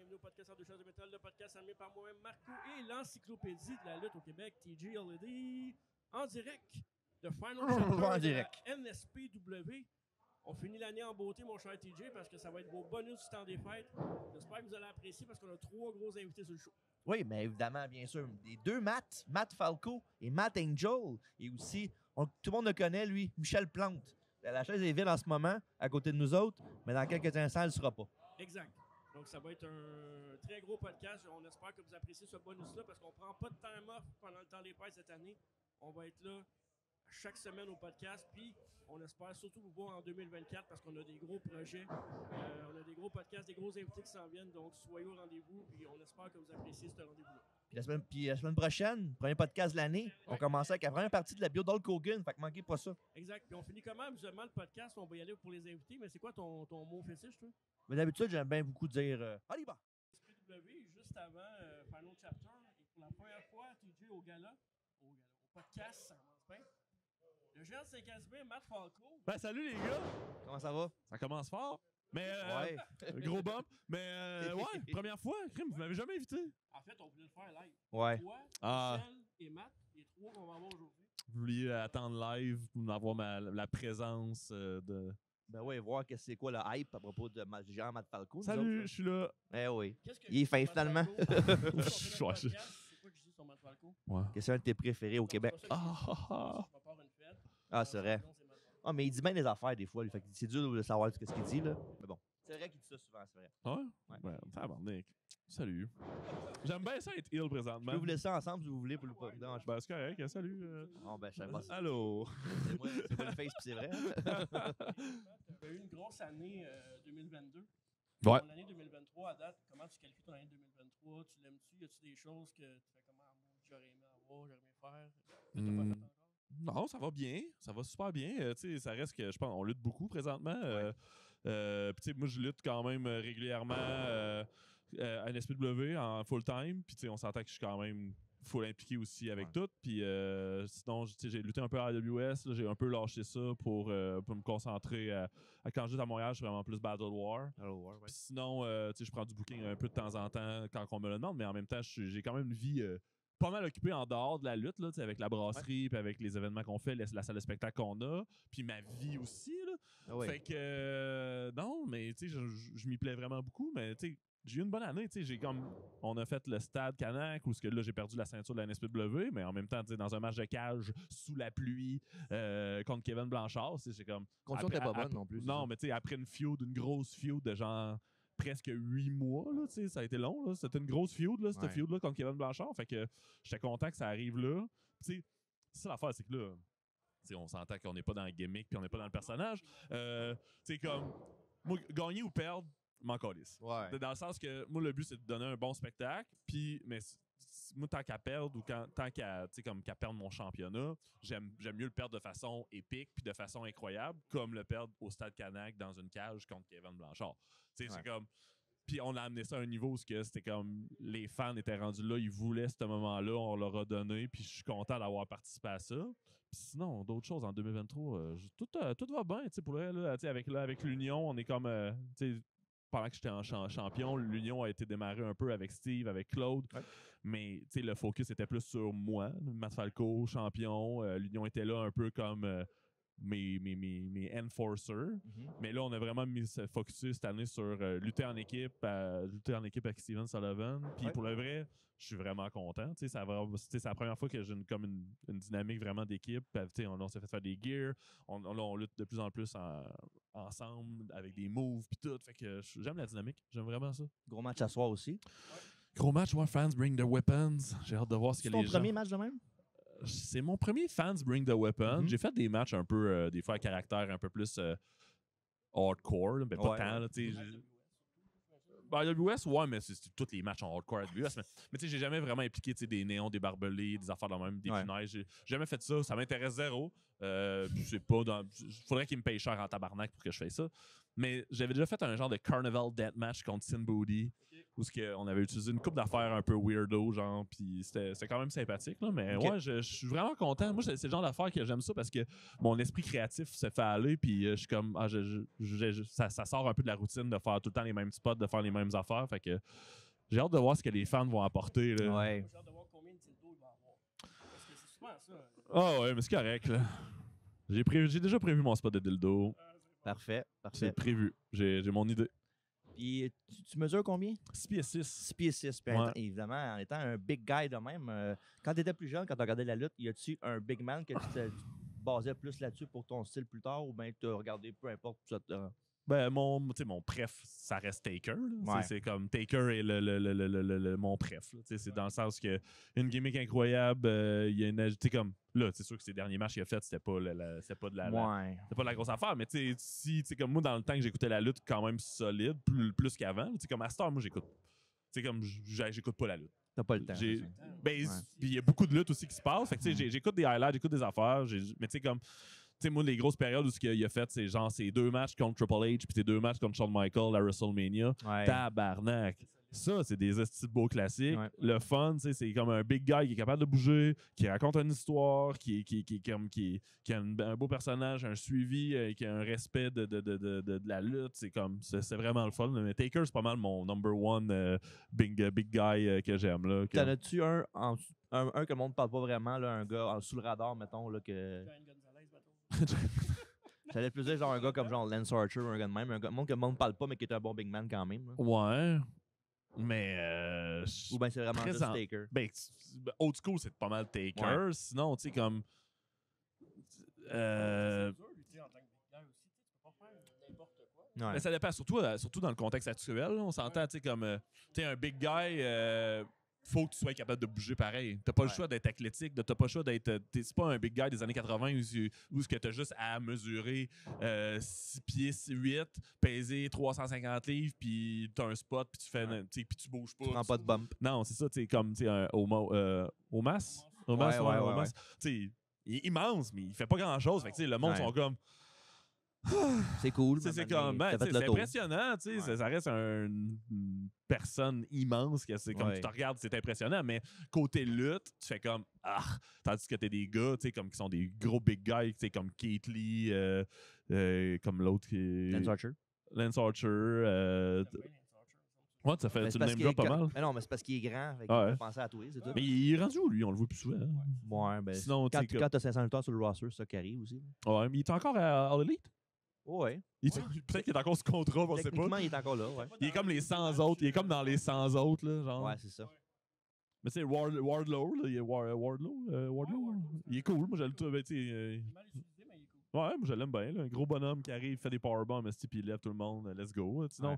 bienvenue au podcast en deux choses de métal, le podcast animé par moi-même, Marco, et l'encyclopédie de la lutte au Québec, TJ Holiday, en direct de Final Chapter de la NSPW. On finit l'année en beauté, mon cher TJ, parce que ça va être vos bonus du temps des fêtes. J'espère que vous allez apprécier parce qu'on a 3 gros invités sur le show. Oui, mais évidemment, bien sûr. Les deux Matt Falco et Matt Angel. Et aussi, tout le monde le connaît, lui, Michel Plante. La chaise est vide en ce moment, à côté de nous autres, mais dans quelques instants, elle ne sera pas. Exact. Donc, ça va être un très gros podcast. On espère que vous appréciez ce bonus-là parce qu'on ne prend pas de time off pendant le temps des fêtes cette année. On va être là chaque semaine au podcast. Puis, on espère surtout vous voir en 2024 parce qu'on a des gros projets. On a des gros podcasts, des gros invités qui s'en viennent. Donc, soyez au rendez-vous. Puis, on espère que vous appréciez ce rendez-vous-là. Puis la semaine prochaine, premier podcast de l'année, on commence avec la première partie de la bio d'Hulk Hogan. Fait que manquez pas ça. Exact. Puis, on finit comment habituellement le podcast? On va y aller pour les invités. Mais c'est quoi ton mot fétiche, toi? Mais d'habitude, j'aime bien beaucoup dire Aliba. SPW, juste avant Final Chapter. Et pour la première fois, TJ au podcast, ça commence bien. Le géant de Saint-Casimir, Matt Falco. Ben, salut les gars! Comment ça va? Ça commence fort. Mais, Ouais. gros bump. Mais, ouais, première fois, crime, vous m'avez jamais invité. En fait, on voulait le faire live. Ouais. Toi, Ah. Michel et Matt, les 3 qu'on va avoir aujourd'hui. Vous vouliez attendre live pour avoir la présence de. Ben ouais, voir que c'est quoi le hype à propos de Jean Matt Falco. nous Salut, autres, je suis là. Eh oui. Qu'est-ce que Il est je dis fin, sur Matt finalement. Falco? Ouais, C'est quoi que je dis sur Matt Falco? Ouais. Que c'est un de tes préférés au Québec. C'est pas ça que je dis. Je me pars une fête. Ah, c'est vrai. Sinon, c'est Matt Falco. Ah, mais il dit bien des affaires des fois. Lui, fait que c'est dur de savoir ce qu'il dit, là. Mais bon. C'est vrai qu'il dit ça souvent, c'est vrai. Ouais? Ouais. Ouais, tabarnak. Salut. J'aime bien ça être ill Je présentement. peux vous laisser ensemble si vous voulez pour le pas. Non, Ben, c'est correct, hein, salut. Bon, ben, je sais pas. Allô. C'est moi, c'est pas une face, puis c'est vrai. Tu as eu une grosse année 2022. Ouais. Ton année 2023 à date, comment tu qualifies ton année 2023? Tu l'aimes-tu? Y a-tu des choses que tu fais comment? J'aurais aimé avoir, j'aurais aimé faire? Que t'as pas fait encore? Non, ça va bien. Ça va super bien. Tu sais, ça reste que, je pense, on lutte beaucoup présentement. Puis, tu sais, moi, je lutte quand même régulièrement à NSPW en full-time. Puis, tu sais, on s'entend que je suis quand même full impliqué aussi avec tout. Puis, sinon, tu sais, j'ai lutté un peu à AWS. Là, j'ai un peu lâché ça pour me concentrer quand je lutte à Montréal, je suis vraiment plus Battle War. Puis sinon, tu sais, je prends du booking un peu de temps en temps quand on me le demande. Mais en même temps, j'ai quand même une vie pas mal occupé en dehors de la lutte, là, avec la brasserie, puis avec les événements qu'on fait, la salle de spectacle qu'on a, puis ma vie aussi. Là. Ah oui. Fait que, non, mais tu sais, je m'y plais vraiment beaucoup, mais tu sais, j'ai eu une bonne année. Tu sais, on a fait le stade Canac, où là, j'ai perdu la ceinture de la NSPW, mais en même temps, tu sais, dans un match de cage, sous la pluie, contre Kevin Blanchard, c'est comme. Condition n'était pas bonne non plus. Non, mais tu sais, après une grosse feud de genre presque 8 mois, là, ça a été long. Là. C'était une grosse feud, là, cette feud-là contre Kevin Blanchard. Fait que j'étais content que ça arrive là. C'est ça l'affaire, c'est que là, on s'entend qu'on n'est pas dans le gimmick puis on n'est pas dans le personnage. Comme, moi, gagner ou perdre, m'en calisse. Ouais. Dans le sens que, moi, le but, c'est de donner un bon spectacle. Puis, mais moi, tant qu'à perdre ou tant qu'à perdre mon championnat, j'aime mieux le perdre de façon épique puis de façon incroyable, comme le perdre au Stade Canac dans une cage contre Kevin Blanchard. C'est comme. Puis on a amené ça à un niveau où c'était comme les fans étaient rendus là, ils voulaient ce moment-là, on leur a donné, puis je suis content d'avoir participé à ça. Puis sinon, d'autres choses en 2023, tout va bien, pour vrai, là, avec l'Union, on est comme, pendant que j'étais en champion, l'Union a été démarrée un peu avec Steve, avec Claude, mais le focus était plus sur moi, Matt Falco, champion, l'Union était là un peu comme mes enforcers. Mais là, on a vraiment mis ce focus cette année sur lutter en équipe avec Steven Sullivan. Puis pour le vrai, je suis vraiment content. C'est la première fois que j'ai une dynamique vraiment d'équipe. On s'est fait faire des gears. On lutte de plus en plus ensemble avec des moves puis tout. Fait que j'aime la dynamique. J'aime vraiment ça. Gros match à soir aussi. Gros match, fans bring the weapons. J'ai hâte de voir ce que les gens... C'est ton premier match de même? C'est mon premier Fans Bring the Weapon. J'ai fait des matchs un peu, des fois à caractère un peu plus hardcore, mais pas tant. Là, AWS, mais c'est tous les matchs en hardcore AWS. Mais tu sais, j'ai jamais vraiment impliqué des néons, des barbelés, des affaires de même, des punaises. J'ai jamais fait ça. Ça m'intéresse zéro. C'est pas dans. Faudrait qu'il me paye cher en tabarnak pour que je fasse ça. Mais j'avais déjà fait un genre de Carnival Deathmatch contre Sin Booty. où on avait utilisé une coupe d'affaires un peu weirdo, genre, puis c'était quand même sympathique, là, mais Ok. ouais, je suis vraiment content. Moi, c'est le genre d'affaires que j'aime ça parce que mon esprit créatif se fait aller, puis je suis comme, ça sort un peu de la routine de faire tout le temps les mêmes spots, de faire les mêmes affaires, fait que j'ai hâte de voir ce que les fans vont apporter, là. Ouais. J'ai hâte de voir combien de dildos il va avoir. Parce que c'est souvent ça. Ah ouais, mais c'est correct, là. J'ai déjà prévu mon spot de dildo. Parfait. C'est prévu. J'ai mon idée. Puis tu mesures combien? 6 pieds 6. 6 pieds 6. Puis Ouais. évidemment, en étant un big guy de même, quand tu étais plus jeune, quand tu regardais la lutte, y a-tu un big man que tu te basais plus là-dessus pour ton style plus tard ou bien tu as regardé peu importe ça te... Ben, mon préf, ça reste Taker. Là. Ouais. C'est comme Taker est mon préf. Là. C'est dans le sens que une gimmick incroyable, il y a une. Comme là, c'est sûr que ces derniers matchs qu'il a fait, c'était pas c'était pas de c'était pas de la grosse affaire, mais si comme moi, dans le temps que j'écoutais la lutte quand même solide, plus qu'avant, comme à Star, moi j'écoute. Comme j'écoute pas la lutte. T'as pas le temps. J'ai- c'est ça. Ben, Ouais. puis il y a beaucoup de luttes aussi qui se passent. Fait que, j'écoute des highlights, j'écoute des affaires. Mais tu sais, comme. Tu sais, moi, les grosses périodes où ce qu'il a fait, c'est genre ces 2 matchs contre Triple H puis ces 2 matchs contre Shawn Michaels à WrestleMania. Ouais. Tabarnak. Ça, c'est des estis de beaux classiques. Ouais. Le fun, tu sais, c'est comme un big guy qui est capable de bouger, qui raconte une histoire, qui a un beau personnage, un suivi, qui a un respect de la lutte. C'est vraiment le fun. Mais Taker, c'est pas mal mon number one big guy que j'aime. Là, T'en as-tu un que le monde ne parle pas vraiment, là, un gars sous le radar, mettons, là, que... Brian Gonzalez, mettons. J'allais plus dire genre un gars comme genre Lance Archer ou un gars de même, un gars que le monde ne parle pas mais qui est un bon big man quand même. Là. Ouais. Mais. Ou bien c'est vraiment juste Présent- Taker. Ben, old school, c'est pas mal Taker. Ouais. Sinon, tu sais, comme. C'est dur, lui, tu sais, en tant que big guy aussi. Tu peux pas faire n'importe quoi. Ouais. Mais ça dépend, surtout dans le contexte actuel. Là, on s'entend, tu sais, comme. Tu sais, un big guy, faut que tu sois capable de bouger pareil. T'as pas le Ouais. choix d'être athlétique, t'as pas le choix d'être. C'est pas un big guy des années 80 où ce que t'as juste à mesurer 6 pieds 8, peser 350 livres, puis t'as un spot, puis tu fais. Ouais. Tu sais, puis tu bouges pas. Tu prends pas de bump. Non, c'est ça, tu sais, comme, tu sais, un Omas. Omas, Ouais. Tu sais, il est immense, mais il fait pas grand-chose. Fait que, tu sais, le monde Ouais. sont comme. C'est cool. C'est mais comme, t'as ben, fait c'est le tour. impressionnant, tu sais, Ouais. ça reste une personne immense, que c'est comme Ouais. tu te regardes, c'est impressionnant, mais côté lutte, tu fais comme, tandis que t'as des gars, tu sais, comme qui sont des gros big guys, tu sais, comme Keith Lee, comme l'autre qui est. Lance Archer. Lance Archer, T'aimes bien Lance Archer, me semble. ouais, ça fait, Mais tu c'est le parce name qu'il drop est pas mal. Mais non, mais c'est parce qu'il est grand. Fait qu'il Ouais. peut penser à toi, c'est tout. Mais il est rendu où, lui? On le voit plus souvent. Ouais, ben, Sinon, tu sais, quand t'as 500 lutteurs sur le roster, c'est ça qui arrive aussi. Ouais, mais il est encore à All Elite? Ouais. Peut-être qu'il est encore sous contrat, on sait pas. Techniquement, il est encore là, ouais. Il est comme les 100 autres. Il est comme dans les 100 autres, là, genre. Ouais, c'est ça. Mais tu sais, Wardlow, là, il est Wardlow. Il est cool. Moi, je le trouve, tu sais. Il est mal utilisé, mais il est cool. Ouais, moi, je l'aime bien. Là. Un gros bonhomme qui arrive, fait des powerbombs, puis il lève tout le monde. Let's go. Sinon,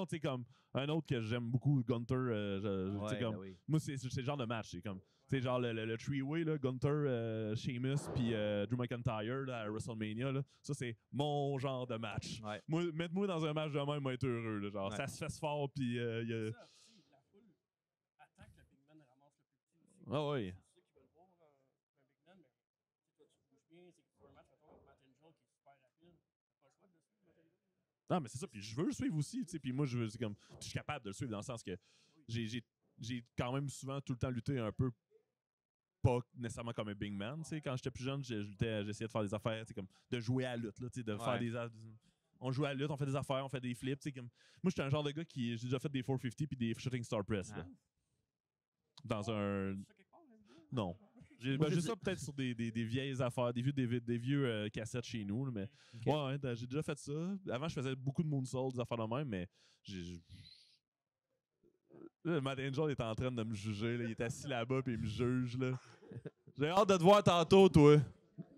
tu sais, comme un autre que j'aime beaucoup, Gunter. Tu sais, comme, ben oui. moi, c'est le genre de match. C'est comme, tu sais, genre le three-way, là, Gunter, Sheamus, puis Drew McIntyre là, à WrestleMania. Là, ça, c'est mon genre de match. Ouais. Moi, mettre-moi dans un match de même, moi, être heureux. Là, genre, Ouais. ça se fait fort, puis il y a. Ça, aussi, la foule attaque le big man ramasse le plus petit aussi. Ah oui. C'est ceux qui veulent voir un big man, mais toi, tu bouges bien, c'est que tu vois un match, mettons, Matt Angel qui est super rapide. T'as pas le choix de le suivre, Matt Angel. Non, mais c'est ça. Puis je veux le suivre aussi. Tu sais, puis moi, c'est comme, je suis capable de le suivre dans le sens que j'ai quand même souvent tout le temps lutté un peu, pas nécessairement comme un big man. Tu sais, quand j'étais plus jeune, j'essayais de faire des affaires, tu sais, comme de jouer à la lutte, là, tu sais, de faire des. On joue à la lutte, on fait des affaires, on fait des flips. Tu sais, comme, moi, j'étais un genre de gars qui. J'ai déjà fait des 450 puis des shooting star press. Là, dans un. Ça quelque part, hein, Non. Moi, J'ai j'ai ça peut-être sur des vieilles affaires, des vieux cassettes chez nous. Là, mais Ok. ouais, j'ai déjà fait ça. Avant, je faisais beaucoup de moonsault, des affaires de même, mais là, Matt Angel est en train de me juger. Là. Il est assis là-bas et il me juge. Là. J'ai hâte de te voir tantôt, toi.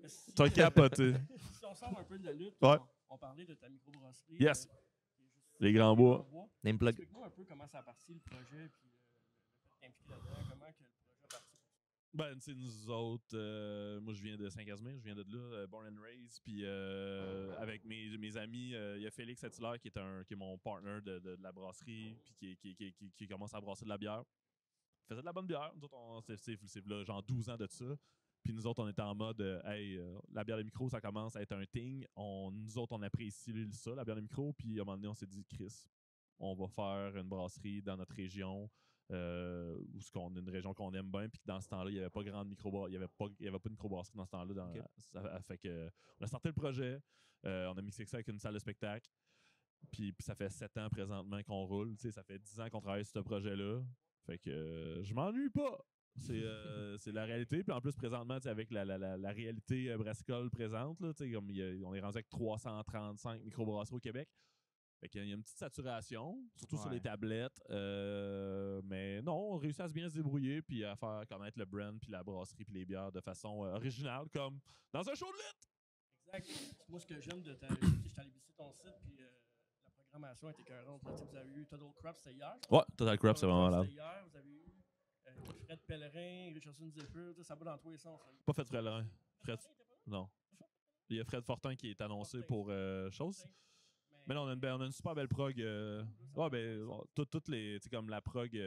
Mais si- T'as capoté. Si on sort un peu de la lutte, Ouais. on parlait de ta microbrasserie. Yes. Qui est juste Les Grands Bois. Name plug. Explique-moi un peu comment ça a parti le projet, puis le fait d'impliquer là-dedans, comment que le projet a parti. Ben, tu sais, nous autres, moi, je viens de Saint-Casimir, je viens de là, born and raised. Puis avec mes amis, il y a Félix Sattler qui est mon partner de la brasserie, puis qui commence à brasser de la bière. Il faisait de la bonne bière. Nous autres, c'est là, genre 12 ans de ça. Puis nous autres, on était en mode, hey, la bière de micro, ça commence à être un thing. Nous autres, on apprécie ça, la bière de micro. Puis à un moment donné, on s'est dit, Chris, on va faire une brasserie dans notre région. Où une région qu'on aime bien, puis dans ce temps-là, il n'y avait pas grande il y avait pas de microbrasserie dans ce temps-là. Okay. Ça fait que on a starté le projet, on a mixé ça avec une salle de spectacle, puis ça fait 7 ans présentement qu'on roule, ça fait 10 ans qu'on travaille sur ce projet-là. Fait que je m'ennuie pas. C'est la réalité. Puis en plus, présentement, avec la réalité brassicole présente, là, comme on est rendu avec 335 microbrasseries au Québec. Fait qu'il y a une petite saturation, surtout sur les tablettes. Mais non, on réussit à bien se débrouiller puis à faire connaître le brand puis la brasserie puis les bières de façon originale, comme dans un show de lutte. Exact. Moi, ce que j'aime de ta... J'étais allé visiter ton site, puis la programmation était écœurante. Vous avez eu Total Crop, c'était hier? Ouais, Total Crop, c'est vraiment malade. C'était hier. Vous avez eu Fred Pellerin, Richardson Zephyr, ça va dans tous les sens. Pas Fred Pellerin. Non. Il y a Fred Fortin qui est annoncé pour chose. Mais là, on a une super belle prog. Toutes les. Tu sais, comme la prog.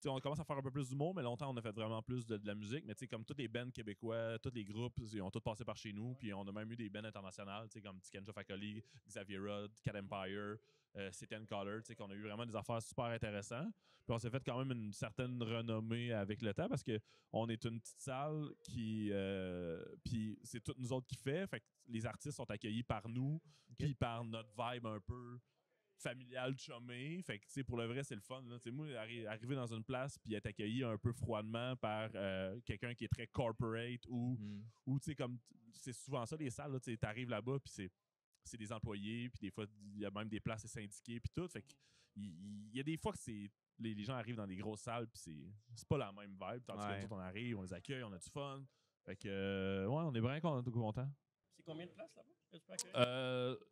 On commence à faire un peu plus d'humour, mais longtemps, on a fait vraiment plus de la musique. Mais tu sais, comme tous les bands québécois, tous les groupes, ils ont tous passé par chez nous. Puis on a même eu des bands internationales, tu sais, comme Tikenja Fakoli, Xavier Rudd, Cat Empire, Satan Collar, tu sais, qu'on a eu vraiment des affaires super intéressantes. Puis on s'est fait quand même une certaine renommée avec le temps parce qu'on est une petite salle qui. Puis c'est toutes nous autres qui fait. Fait que les artistes sont accueillis par nous, puis par notre vibe un peu familial chumé. Fait que, tu sais, pour le vrai, c'est le fun. Là. Moi, arriver dans une place puis être accueilli un peu froidement par quelqu'un qui est très corporate ou tu sais, comme c'est souvent ça, les salles, tu arrives là-bas puis c'est des employés, puis des fois, il y a même des places syndiquées puis tout. Fait que il y a des fois que les gens arrivent dans des grosses salles puis c'est pas la même vibe. Tandis que nous autres, on arrive, on les accueille, on a du fun. Fait que, on est vraiment contents. C'est combien de places là-bas?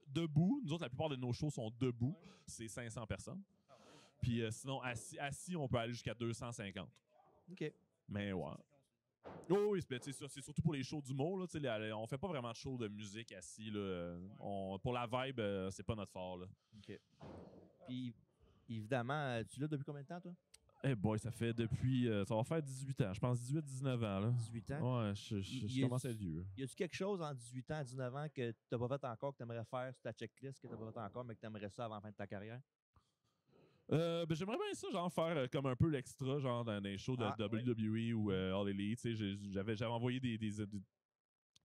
Debout. Nous autres, la plupart de nos shows sont debout. C'est 500 personnes. Puis sinon, assis, on peut aller jusqu'à 250. OK. Mais ouais. Oh, oui, c'est surtout pour les shows d'humour. On fait pas vraiment de show de musique assis. Là. Pour la vibe, c'est pas notre fort. Là. OK. Puis, évidemment, tu l'as depuis combien de temps, toi? Eh boy, ça fait depuis... ça va faire 18 ans. Je pense 18-19 ans. Là. 18 ans? Ouais, je commence à être vieux. Y a-tu quelque chose en 18 ans à 19 ans que tu n'as pas fait encore, que tu aimerais faire sur ta checklist, que tu n'as pas fait encore, mais que tu aimerais ça avant la fin de ta carrière? J'aimerais bien ça, genre faire comme un peu l'extra, genre dans les shows de WWE ou All Elite. J'avais envoyé des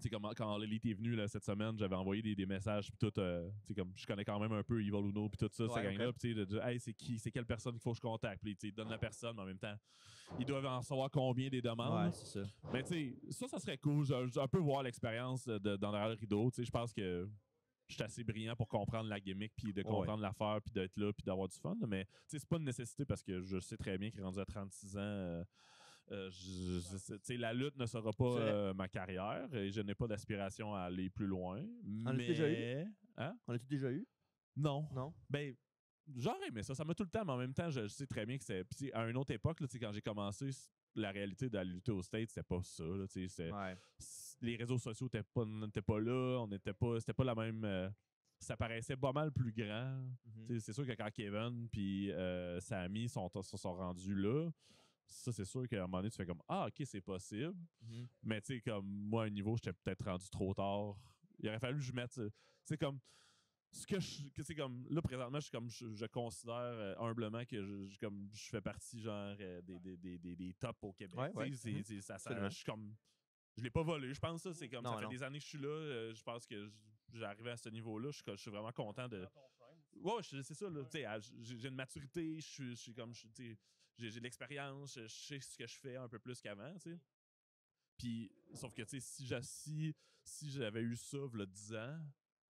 tu sais, quand All Elite est venu là, cette semaine, j'avais envoyé des messages, puis tout, tu sais, comme je connais quand même un peu Evil Uno, puis tout ça, cette gang-là, puis tu sais, de dire, hey, c'est quelle personne qu'il faut que je contacte, puis tu sais, ils donnent la personne, mais en même temps, ils doivent en savoir combien des demandes. Ouais, c'est ça. Mais tu sais, ça serait cool, un peu voir l'expérience dans derrière le rideau, tu sais, je pense que je suis assez brillant pour comprendre la gimmick, puis de comprendre l'affaire, puis d'être là, puis d'avoir du fun, mais tu sais, c'est pas une nécessité parce que je sais très bien qu'il est rendu à 36 ans. La lutte ne sera pas ma carrière et je n'ai pas d'aspiration à aller plus loin. On l'a déjà eu? Hein? On l'a-tu déjà eu? Non. Non? Ben, j'aurais aimé ça. Ça m'a tout le temps, mais en même temps, je sais très bien que c'est. Puis à une autre époque, là, quand j'ai commencé, la réalité de la lutte aux States, c'était pas ça. Là, les réseaux sociaux n'étaient pas là. C'était pas la même. Ça paraissait pas mal plus grand. C'est sûr que quand Kevin puis Sami sont rendus là, ça, c'est sûr qu'à un moment donné, tu fais comme ah, ok, c'est possible. Mais tu sais, comme moi, à un niveau, j'étais peut-être rendu trop tard. Il aurait fallu que je mette. C'est comme. C'est comme. Là, présentement, je considère humblement que je fais partie genre des tops au Québec. Je suis comme. Je l'ai pas volé, je pense. C'est comme. Ça fait des années que je suis là. Je pense que j'ai arrivé à ce niveau-là. Je suis vraiment content de. Ouais, c'est ça. J'ai une maturité. Je suis comme. J'ai de l'expérience, je sais ce que je fais un peu plus qu'avant, tu sais. Puis, sauf que, tu sais, si j'avais eu ça, v'là 10 ans,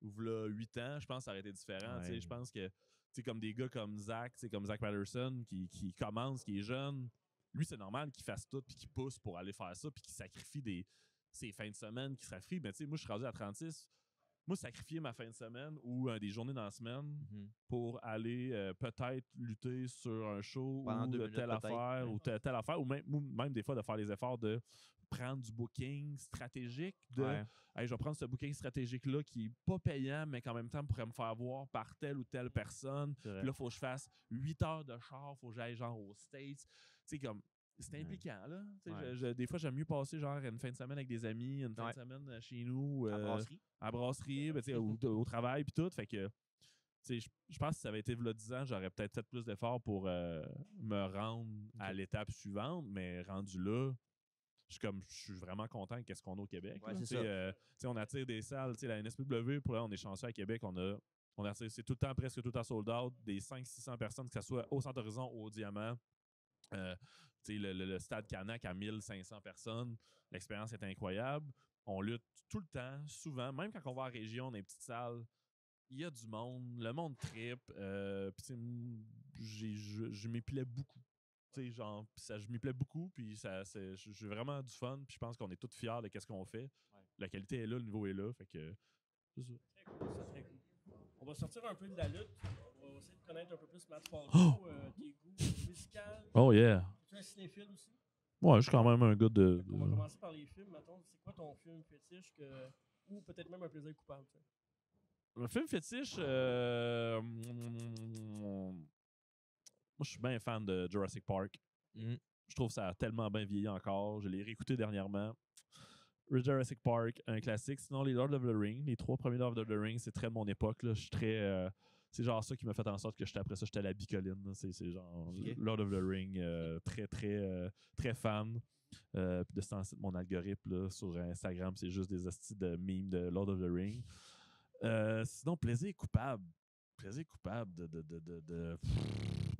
ou v'là 8 ans, je pense que ça aurait été différent, tu sais. Je pense que, tu sais, comme des gars comme Zach, tu sais, comme Zach Patterson, qui commence, qui est jeune, lui, c'est normal qu'il fasse tout, puis qu'il pousse pour aller faire ça, puis qu'il sacrifie ses fins de semaine, qu'il sacrifie. Mais, tu sais, moi, je suis rendu à 36. Moi, sacrifier ma fin de semaine ou des journées dans la semaine pour aller peut-être lutter sur un show ou de telle affaire ou telle affaire, ou même des fois de faire les efforts de prendre du booking stratégique. Hey, je vais prendre ce booking stratégique-là qui n'est pas payant, mais qu'en même temps pourrait me faire voir par telle ou telle personne. Puis là, il faut que je fasse 8 heures de char, il faut que j'aille genre aux States. Tu sais, comme. C'est impliquant, là. Des fois, j'aime mieux passer genre une fin de semaine avec des amis, une fin de semaine chez nous. À brasserie, ben, au travail, puis tout. Fait que, je pense que si ça avait été v'là 10 ans, j'aurais peut-être fait plus d'efforts pour me rendre à l'étape suivante, mais rendu là, je suis vraiment content de ce qu'on a au Québec. Ouais, là. c'est ça. On attire des salles. La NSPW, pour là, on est chanceux à Québec. On attire, c'est tout le temps, presque tout le temps sold out. Des 500-600 personnes, que ce soit au Centre Horizon ou au Diamant. Le stade Canac à 1500 personnes. L'expérience est incroyable. On lutte tout le temps, souvent. Même quand on va en région, dans les petites salles, il y a du monde. Le monde trippe. Je m'y plais beaucoup. Je m'y plais beaucoup, puis j'ai vraiment du fun, puis je pense qu'on est tous fiers de ce qu'on fait. Ouais. La qualité est là, le niveau est là, fait que c'est ça. Très cool, ça, très cool. On va sortir un peu de la lutte. On va essayer de connaître un peu plus Matt Falco, tes goûts musicaux. Oh yeah! Tu es un cinéphile aussi? Ouais, je suis quand même un gars de. On va commencer par les films, mettons. C'est quoi ton film fétiche ou peut-être même un plaisir coupable? T'sais? Un film fétiche. Moi, je suis bien fan de Jurassic Park. Je trouve que ça a tellement bien vieilli encore. Je l'ai réécouté dernièrement. Jurassic Park, un classique. Sinon, les Lord of the Rings, les 3 premiers Lord of the Rings, c'est très de mon époque. Là. Je suis très. C'est genre ça qui m'a fait en sorte que après ça, j'étais à la bicoline. C'est genre Lord of the Rings, très fan. Puis de ce temps-ci, mon algorithme là, sur Instagram, c'est juste des hosties de memes de Lord of the Rings. Sinon, plaisir coupable de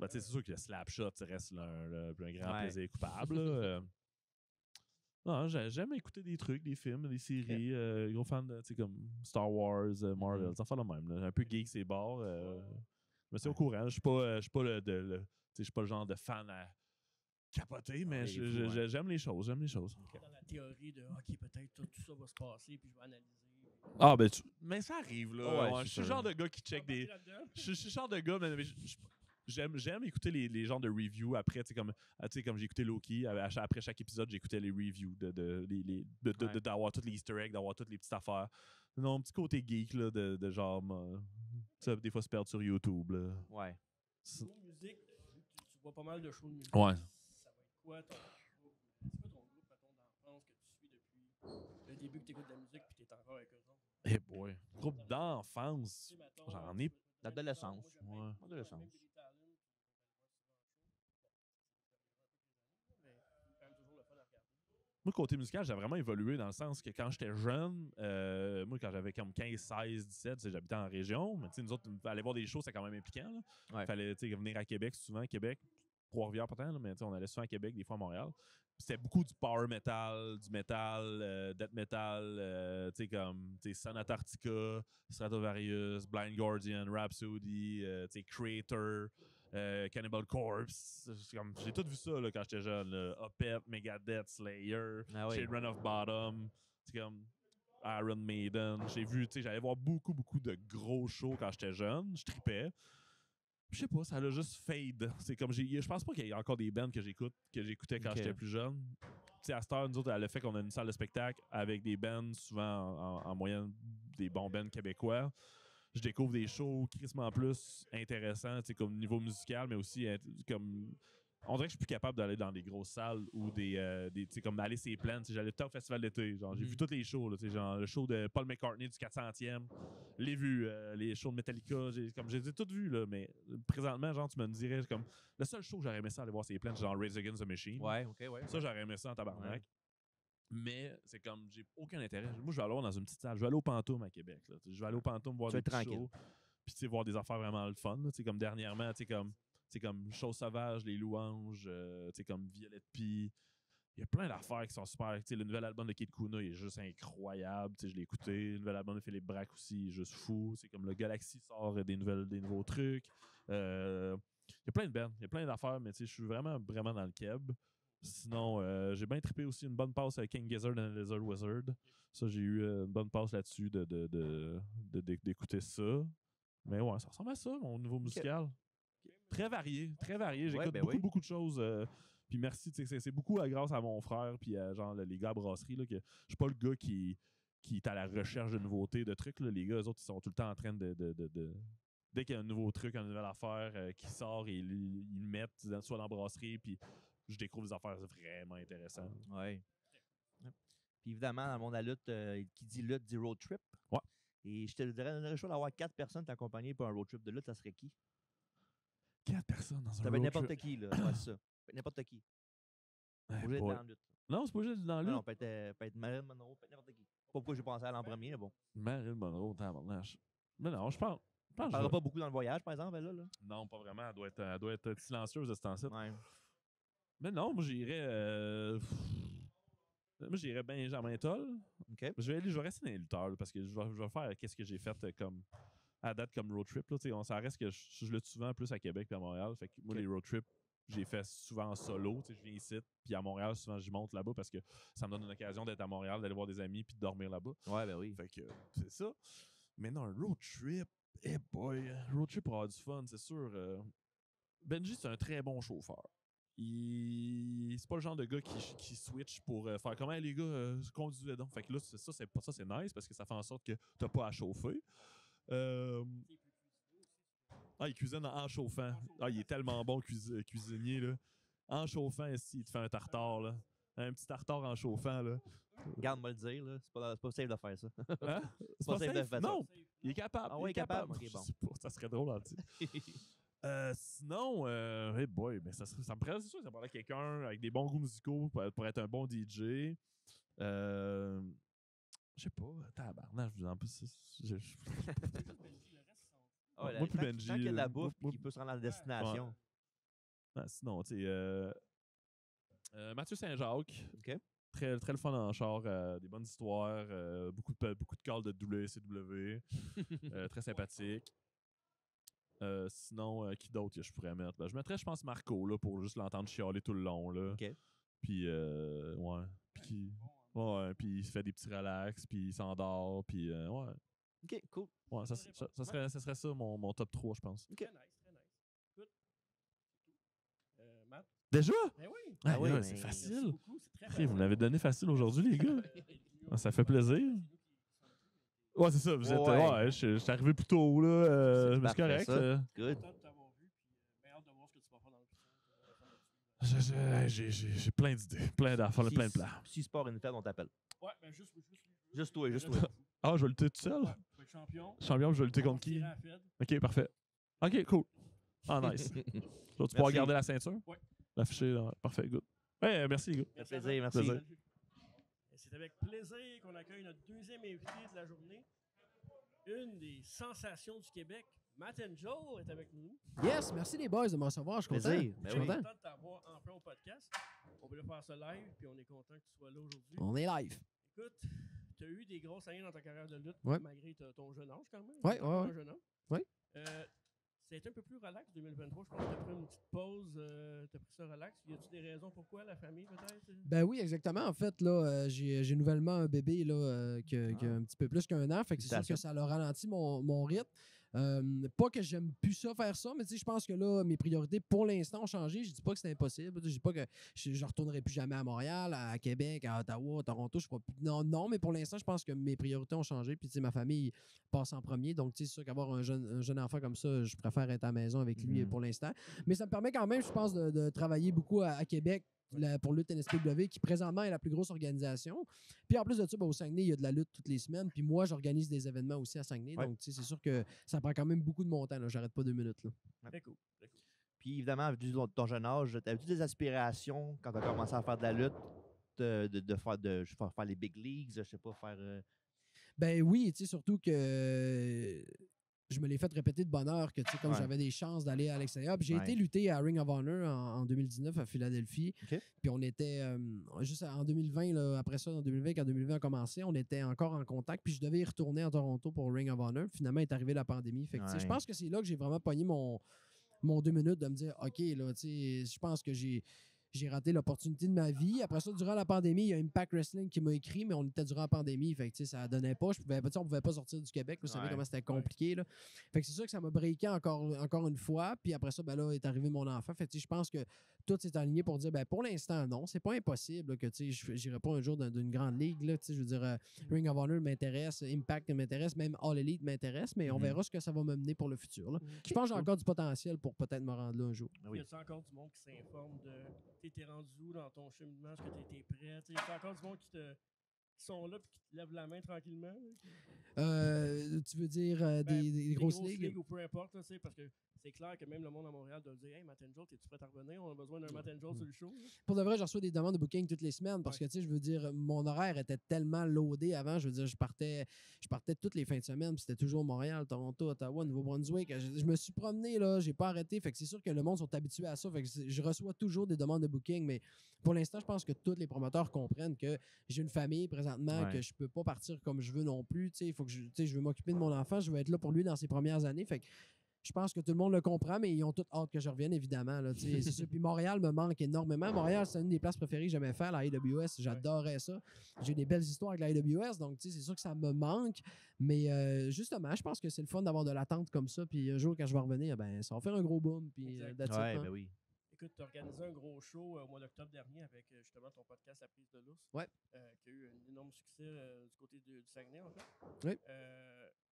c'est sûr que le Slapshot reste un grand plaisir coupable. Non, j'aime écouter des trucs, des films, des séries. Gros fan de comme Star Wars, Marvel, ça fait le même. Là. Un peu geek, c'est bord. Mais c'est au courant. Je suis pas le genre de fan à capoter, mais j'aime les choses. Dans la théorie de OK, peut-être tout ça va se passer, puis je vais analyser. Ah, mais ça arrive, là. Ouais, je suis le genre de gars qui check des. Je suis le genre de gars, mais j'aime écouter les genres de reviews après, comme j'ai écouté Loki, après chaque épisode, j'écoutais les reviews d'avoir tous les easter eggs, d'avoir toutes les petites affaires. Non, un petit côté geek, là, de genre, des fois se perdre sur YouTube, là. Ouais. Musique, tu vois pas mal de shows de musique. Ouais. Ça va être quoi ton groupe, mettons, d'enfance que tu suis depuis le début que tu écoutes de la musique puis tu es encore avec eux autres? Eh boy. Groupe d'enfance. J'en ai. L'adolescence. Ouais. Adolescence. Moi, côté musical, j'ai vraiment évolué dans le sens que quand j'étais jeune, moi, quand j'avais comme 15, 16, 17, j'habitais en région, mais nous autres, aller voir des shows, c'est quand même impliquant. Il fallait venir à Québec, souvent Québec, Trois-Rivières pourtant, mais on allait souvent à Québec, des fois à Montréal. C'était beaucoup du power metal, du metal, death metal, comme Son Antarctica, Stratovarius, Blind Guardian, Rhapsody, Creator, Cannibal Corpse. J'ai tout vu ça là, quand j'étais jeune. Opeth, Megadeth, Slayer, Children of Bottom, comme Iron Maiden. J'allais voir beaucoup de gros shows quand j'étais jeune. Je tripais. Je sais pas, ça l'a juste fade. C'est comme je pense pas qu'il y ait encore des bands que j'écoutais quand j'étais plus jeune. À cette heure, nous autres, le fait qu'on a une salle de spectacle avec des bands, souvent en moyenne des bons bands québécois, je découvre des shows crissement plus intéressants, comme niveau musical, mais aussi comme. On dirait que je suis plus capable d'aller dans des grosses salles ou comme aller sur les plaines. J'allais tout au festival d'été. J'ai vu tous les shows. Là, genre, le show de Paul McCartney du 400e. Les vu. Les shows de Metallica. J'ai toutes vues. Là, mais présentement, genre, tu me dirais comme. Le seul show que j'aurais aimé ça aller voir sur les plaines, c'est genre Rage Against the Machine. Ouais, ok, ouais. Ça, j'aurais aimé ça en tabarnak. Ouais. Mais c'est comme, j'ai aucun intérêt. Moi, je vais aller voir dans une petite salle. Je vais aller au Pantoum à Québec. Là. Je vais aller au Pantoum voir des petits shows. Puis, voir des affaires vraiment le fun. Là, comme dernièrement, comme Chose Sauvage, Les Louanges, comme Violette Pie. Il y a plein d'affaires qui sont super. Le nouvel album de Kid Kuna est juste incroyable. Je l'ai écouté. Le nouvel album de Philippe Braque aussi est juste fou. C'est comme le Galaxy sort des nouveaux trucs. Il y a plein de bands, il y a plein d'affaires, mais je suis vraiment dans le keb. Sinon, j'ai bien trippé aussi une bonne passe avec King Gizzard and the Lizard Wizard. Ça, j'ai eu une bonne passe là-dessus d'écouter ça. Mais ouais, ça ressemble à ça, mon niveau musical. Très varié. J'écoute beaucoup de choses. Puis merci, c'est beaucoup grâce à mon frère puis à genre les gars à brasserie. Là, que je suis pas le gars qui est à la recherche de nouveautés, de trucs. Là. Les gars, eux autres, ils sont tout le temps en train de dès qu'il y a un nouveau truc, une nouvelle affaire qui sort, ils le mettent soit dans la brasserie, puis je découvre des affaires vraiment intéressantes. Ouais. Puis évidemment, dans le monde de la lutte, qui dit lutte dit road trip. Ouais. Et je te donnerais le choix d'avoir 4 personnes t'accompagner pour un road trip de lutte, ça serait qui? 4 personnes dans un Ça peut road être n'importe trip. qui, là. Ouais, c'est ça. Ça peut être n'importe qui. Ouais, Obligé d'être boy. dans la lutte. Non, c'est pas juste dans Non, le non, peut être Marilyn Monroe, peut être n'importe qui. Pas pourquoi j'ai pensé à elle en premier, mais bon. Marilyn Monroe, tabarnache. Mais non, je pense. On Je parlera vais- pas beaucoup dans le voyage, par exemple, elle, là. Non, pas vraiment. Elle doit être silencieuse de ce temps-ci. Ouais. Mais non, moi j'irais. Moi j'irais Benjamin Toll. OK. Je vais rester dans les lutteurs là, parce que je vais faire qu'est-ce que j'ai fait comme à date comme road trip. Là, ça reste que je lutte souvent plus à Québec qu'à Montréal. Fait que moi, OK. les road trips, j'ai fait souvent en solo. Je viens ici, puis à Montréal, souvent je monte là-bas parce que ça me donne une occasion d'être à Montréal, d'aller voir des amis, puis de dormir là-bas. Ouais, ben oui. Fait que c'est ça. Mais non, un road trip, boy, road trip pour avoir du fun, c'est sûr. Benji, c'est un très bon chauffeur. C'est pas le genre de gars qui switch pour faire comment les gars conduisez donc. Fait que là, c'est nice parce que ça fait en sorte que t'as pas à chauffer. Il cuisine en chauffant. Il est tellement bon cuisinier là. En chauffant ici, il te fait un tartare là. Un petit tartare en chauffant là. Garde-moi le dire, là. C'est pas safe de faire ça. Hein? C'est pas pas safe de safe? faire Non, ça. il est capable. Ah ouais, il est capable. ok, Je bon. sais pas, ça serait drôle en sinon, hey boy, mais ça me prend, c'est sûr, ça prendrait quelqu'un avec des bons goûts musicaux pour être un bon DJ. Je sais pas, tabarnak, en plus. Ah ouais, Moi puis tant Benji. qu'il y a de la bouffe moi- qui peut se rendre à la destination. Sinon, tu sais, Mathieu Saint-Jacques. OK. Très, très le fun en char, des bonnes histoires, beaucoup de calls de WCW. Très sympathique. Sinon, qui d'autre que je pourrais mettre? Ben, je mettrais, je pense, Marco là, pour juste l'entendre chialer tout le long. Là. OK. Puis, ouais. Puis il se fait des petits relax, puis il s'endort, puis ouais. OK, cool. Ouais, ça serait ça mon top 3, je pense. OK. Très nice, très nice. Écoute, Matt? Déjà? Ben oui. Ah oui, mais- c'est Merci facile. beaucoup, c'est très Hey, facile. vous me l'avez donné facile aujourd'hui, les gars. Ça fait plaisir. Ouais, c'est ça. Vous êtes. Ouais. Ouais, je suis arrivé plus tôt, là. Mais c'est parfait, correct. ça. Good. Content de t'avoir vu, puis bien hâte de voir ce que tu vas faire dans le futur. J'ai plein d'idées, plein d'affaires, plein de plans. Si Sport une fête, on t'appelle. Ouais, ben juste Juste toi, juste Reste toi. fou. Ah, je vais lutter tout seul? Ouais, tu vas être champion. Champion, je vais lutter contre qui? Tirer à la Fed. Ok, parfait. Ok, cool. Ah, nice. Tu pourras garder la ceinture? Ouais. L'afficher, parfait, good. Ouais, merci, les gars. Ça fait plaisir, merci. Plaisir. C'est avec plaisir qu'on accueille notre deuxième invité de la journée. Une des sensations du Québec, Matt Angel, est avec nous. Yes, merci les boys de me recevoir. Je suis content. Plaisir. Je Ben suis oui. content. Content de t'avoir enfin au podcast. On voulait faire ça live, puis on est content que tu sois là aujourd'hui. On est live. Écoute, tu as eu des grosses années dans ta carrière de lutte, Ouais. malgré ton jeune âge quand même. Ouais, T'es encore ouais, un jeune homme. Ouais. Ça a été un peu plus relax 2023. Je pense que tu as pris une petite pause, tu as pris ça relax. Y a-tu des raisons pourquoi, la famille peut-être? Ben oui, exactement. En fait, là, j'ai nouvellement un bébé là, qui a un petit peu plus qu'un an. Fait que c'est sûr que ça a ralenti mon rythme. Pas que j'aime plus ça faire ça, mais tu sais, je pense que là, mes priorités pour l'instant ont changé. Je dis pas que c'est impossible. Je dis pas que je retournerai plus jamais à Montréal, à Québec, à Ottawa, à Toronto. Non, mais pour l'instant, je pense que mes priorités ont changé. Puis tu sais, ma famille passe en premier. Donc, tu sais, c'est sûr qu'avoir un jeune enfant comme ça, je préfère être à la maison avec lui pour l'instant. Mais ça me permet quand même, je pense, de travailler beaucoup à Québec. Pour lutte NSPW, qui présentement est la plus grosse organisation. Puis en plus de ça, au Saguenay, il y a de la lutte toutes les semaines. Puis moi, j'organise des événements aussi à Saguenay. Ouais. Donc, tu sais, c'est sûr que ça prend quand même beaucoup de mon temps. Là. J'arrête pas 2 minutes. Là. Très cool. Très cool. Puis évidemment, vu ton jeune âge, t'avais-tu des aspirations quand tu as commencé à faire de la lutte de faire les big leagues, je sais pas, faire. Ben oui, tu sais, surtout que je me l'ai fait répéter de bonne heure que, tu sais, comme j'avais des chances d'aller à l'extérieur. Puis j'ai été lutter à Ring of Honor en 2019 à Philadelphie. OK. Puis on était, juste en 2020, là, après ça, en 2020, quand 2020 a commencé, on était encore en contact. Puis je devais y retourner à Toronto pour Ring of Honor. Finalement, est arrivée la pandémie. Fait que, tu sais, je pense que c'est là que j'ai vraiment pogné mon 2 minutes de me dire, OK, là, tu sais, je pense que j'ai raté l'opportunité de ma vie. Après ça, durant la pandémie, il y a Impact Wrestling qui m'a écrit, mais on était durant la pandémie. Fait que, tu sais, ça donnait pas. On pouvait pas sortir du Québec. Vous savez comment c'était compliqué. Là. Fait que c'est sûr que ça m'a breaké encore une fois. Puis après ça, ben là, est arrivé mon enfant. Fait que, tu sais, je pense que tout s'est aligné pour dire, ben pour l'instant, non. C'est pas impossible là, que, tu sais, j'irai pas un jour d'une grande ligue. Là, tu sais, je veux dire, Ring of Honor m'intéresse, Impact m'intéresse, même All Elite m'intéresse, mais on verra ce que ça va me mener pour le futur. Là. Je pense que j'ai encore du potentiel pour peut-être me rendre là un jour. Y a-t-il encore du monde qui s'informe de t'es rendu où dans ton cheminement? Est-ce que t'es prêt? Y a-t-il encore du monde qui te qui sont là et qui te lèvent la main tranquillement? Tu veux dire des grosses ligues? Ou peu importe, là, parce que c'est clair que même le monde à Montréal doit dire « Hey, Matt Angel, es-tu prêt à revenir? On a besoin d'un Matt Angel sur le show. » Pour de vrai, je reçois des demandes de booking toutes les semaines parce que, tu sais, je veux dire, mon horaire était tellement loadé avant. Je veux dire, je partais toutes les fins de semaine, puis c'était toujours Montréal, Toronto, Ottawa, Nouveau-Brunswick. Je me suis promené, là, j'ai pas arrêté. Fait que c'est sûr que le monde sont habitués à ça. Fait que je reçois toujours des demandes de booking, mais pour l'instant, je pense que tous les promoteurs comprennent que j'ai une famille présentement, que je peux pas partir comme je veux non plus. Tu sais, il faut que je veux m'occuper de mon enfant, je veux être là pour lui dans ses premières années. Fait que je pense que tout le monde le comprend, mais ils ont tous hâte que je revienne, évidemment. Là, c'est ça. Puis Montréal me manque énormément. Montréal, c'est une des places préférées que j'aimais faire, la AWS. J'adorais ça. J'ai des belles histoires avec la AWS, donc c'est sûr que ça me manque. Mais justement, je pense que c'est le fun d'avoir de l'attente comme ça. Puis un jour, quand je vais revenir, ben, ça va faire un gros boom. Puis, Ben oui. Écoute, tu as organisé un gros show au mois d'octobre dernier avec justement ton podcast La Prise de l'Ours. Qui a eu un énorme succès du côté du Saguenay, en fait. Oui.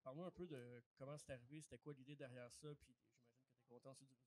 Parle-nous un peu de comment c'est arrivé, c'était quoi l'idée derrière ça, puis j'imagine que tu es content aussi du résultat.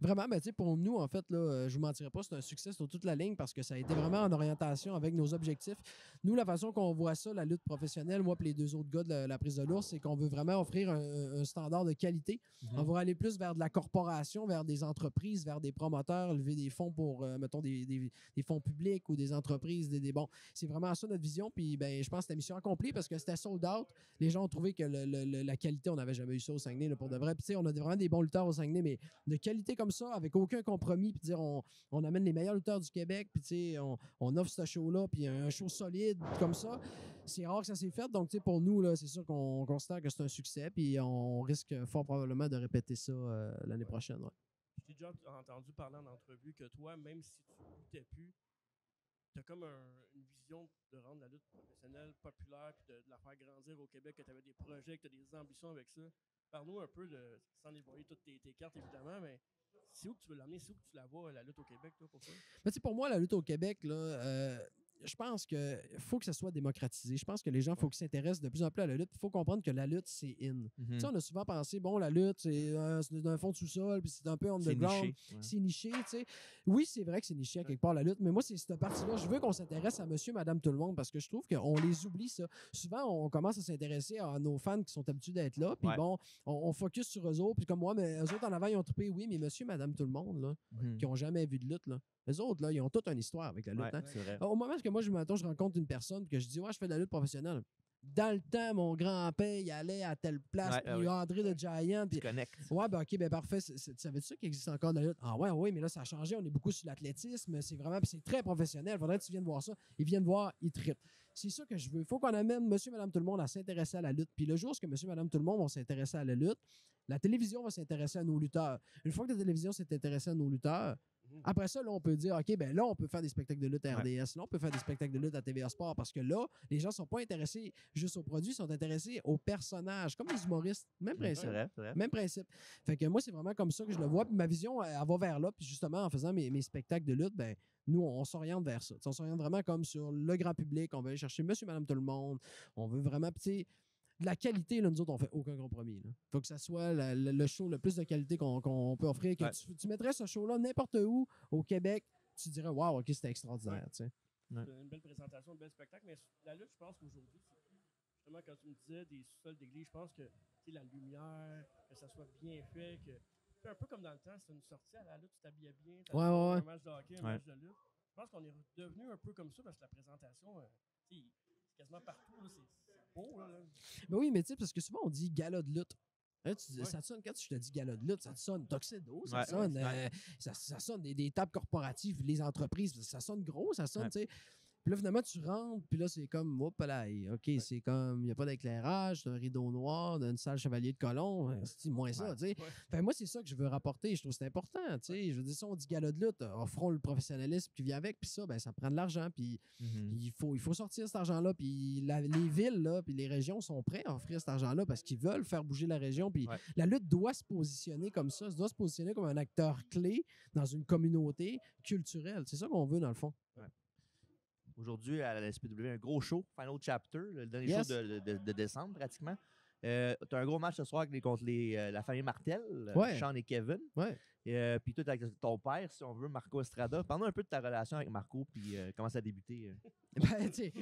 Vraiment, ben, pour nous, en fait, là, je vous mentirais pas, c'est un succès sur toute la ligne parce que ça a été vraiment en orientation avec nos objectifs. Nous, la façon qu'on voit ça, la lutte professionnelle, moi et les deux autres gars de la prise de l'ours, c'est qu'on veut vraiment offrir un standard de qualité. On va aller plus vers de la corporation, vers des entreprises, vers des promoteurs, lever des fonds pour, mettons, des fonds publics ou des entreprises. Bon, c'est vraiment ça notre vision. Puis, ben, je pense que c'était mission accomplie parce que c'était sold out. Les gens ont trouvé que la qualité, on n'avait jamais eu ça au Saguenay, là, pour de vrai. Puis, tu sais, on a vraiment des bons lutteurs au Saguenay, mais de qualité comme ça, avec aucun compromis, puis dire on amène les meilleurs lutteurs du Québec, puis tu sais, on offre ce show-là, puis un show solide comme ça. C'est rare que ça s'est fait, donc tu sais, pour nous, là, c'est sûr qu'on considère que c'est un succès, puis on risque fort probablement de répéter ça l'année prochaine. Ouais. Je t'ai déjà entendu parler en entrevue que toi, même si tu ne luttais plus, tu as comme une vision de rendre la lutte professionnelle populaire, puis de la faire grandir au Québec, que tu avais des projets, que tu as des ambitions avec ça. Parle-nous un peu, sans dévoiler toutes tes cartes, évidemment, mais c'est où que tu veux l'amener? C'est où que tu la vois, la lutte au Québec, toi, pour ça? Mais pour moi, la lutte au Québec, là, je pense qu'il faut que ça soit démocratisé. Je pense que les gens, il faut qu'ils s'intéressent de plus en plus à la lutte. Il faut comprendre que la lutte, c'est in. Tu sais, on a souvent pensé, bon, la lutte, c'est d'un fond de sous-sol, puis c'est un peu underground. C'est niché, tu sais. Oui, c'est vrai que c'est niché à quelque part, la lutte, mais moi, c'est cette partie-là. Je veux qu'on s'intéresse à monsieur, madame, tout le monde, parce que je trouve qu'on les oublie, ça. Souvent, on commence à s'intéresser à nos fans qui sont habitués d'être là, puis bon, on focus sur eux autres, puis comme moi, mais eux autres, en avant, ils ont trippé, oui, mais monsieur, madame, tout le monde, là, qui n'ont jamais vu de lutte, là. Les autres, là, ils ont toute une histoire avec la lutte. Hein? C'est vrai. Au moment où moi, je rencontre une personne et que je dis, ouais, je fais de la lutte professionnelle. Dans le temps, mon grand-père, il allait à telle place, puis André de Giant. Puis ouais, ben ok, ben parfait. Savais-tu ça qu'il existe encore de la lutte? Ah ouais, oui, mais là, ça a changé. On est beaucoup sur l'athlétisme. C'est vraiment, c'est très professionnel. Il faudrait que tu viennes voir ça. Ils viennent voir, ils trippent. C'est ça que je veux. Il faut qu'on amène monsieur, madame, tout le monde à s'intéresser à la lutte. Puis le jour où monsieur, madame, tout le monde vont s'intéresser à la lutte, la télévision va s'intéresser à nos lutteurs. Une fois que la télévision s'est intéressée à nos lutteurs, après ça, là, on peut dire, OK, ben là, on peut faire des spectacles de lutte à RDS. Là, on peut faire des spectacles de lutte à TVA Sport parce que là, les gens ne sont pas intéressés juste aux produits, ils sont intéressés aux personnages, comme les humoristes. Même principe. C'est vrai. Même principe. Fait que moi, c'est vraiment comme ça que je le vois. Puis ma vision, elle va vers là. Puis justement, en faisant mes spectacles de lutte, ben nous, on s'oriente vers ça. T'sais, on s'oriente vraiment comme sur le grand public. On veut aller chercher monsieur, madame, tout le monde. On veut vraiment, tu sais, de la qualité, là, nous autres, on fait aucun compromis. Il faut que ça soit le show le plus de qualité qu'on peut offrir. Que tu mettrais ce show-là n'importe où au Québec, tu dirais, waouh, OK, c'était extraordinaire. C'est une belle présentation, un bel spectacle. Mais la lutte, je pense qu'aujourd'hui, c'est justement quand tu me disais des sous-sols d'église, je pense que la lumière, que ça soit bien fait, que c'est un peu comme dans le temps, c'était une sortie à la lutte, tu t'habillais bien, tu un match de hockey, un match de lutte. Je pense qu'on est devenu un peu comme ça parce que la présentation, c'est quasiment partout, là, c'est beau. Là. Ben oui, mais tu sais, parce que souvent on dit gala de lutte. Hein, ça sonne, quand je te dis gala de lutte, ça sonne Tuxedo, ça sonne des tables corporatives, les entreprises, ça sonne gros, ça sonne, tu sais. Puis là, finalement, tu rentres, puis là, c'est comme, hop là, OK, c'est comme, il n'y a pas d'éclairage, c'est un rideau noir, d'une salle Chevalier de Colomb, c'est moins ça, tu sais. Fait moi, c'est ça que je veux rapporter, je trouve que c'est important, tu sais. Je veux dire, si on dit gala de lutte, offrons le professionnalisme qui vient avec, puis ça, ben, ça prend de l'argent, puis il faut sortir cet argent-là, puis les villes, là, puis les régions sont prêts à offrir cet argent-là parce qu'ils veulent faire bouger la région, puis la lutte doit se positionner comme ça, doit se positionner comme un acteur clé dans une communauté culturelle. C'est ça qu'on veut, dans le fond. Aujourd'hui, à la SPW, un gros show, Final Chapter, le dernier show de décembre pratiquement. T'as un gros match ce soir contre la famille Martel, Ouais. Sean et Kevin. Ouais. Puis toi, avec ton père, si on veut, Marco Estrada. Parle-nous un peu de ta relation avec Marco, puis comment ça a débuté. Ben, tu sais,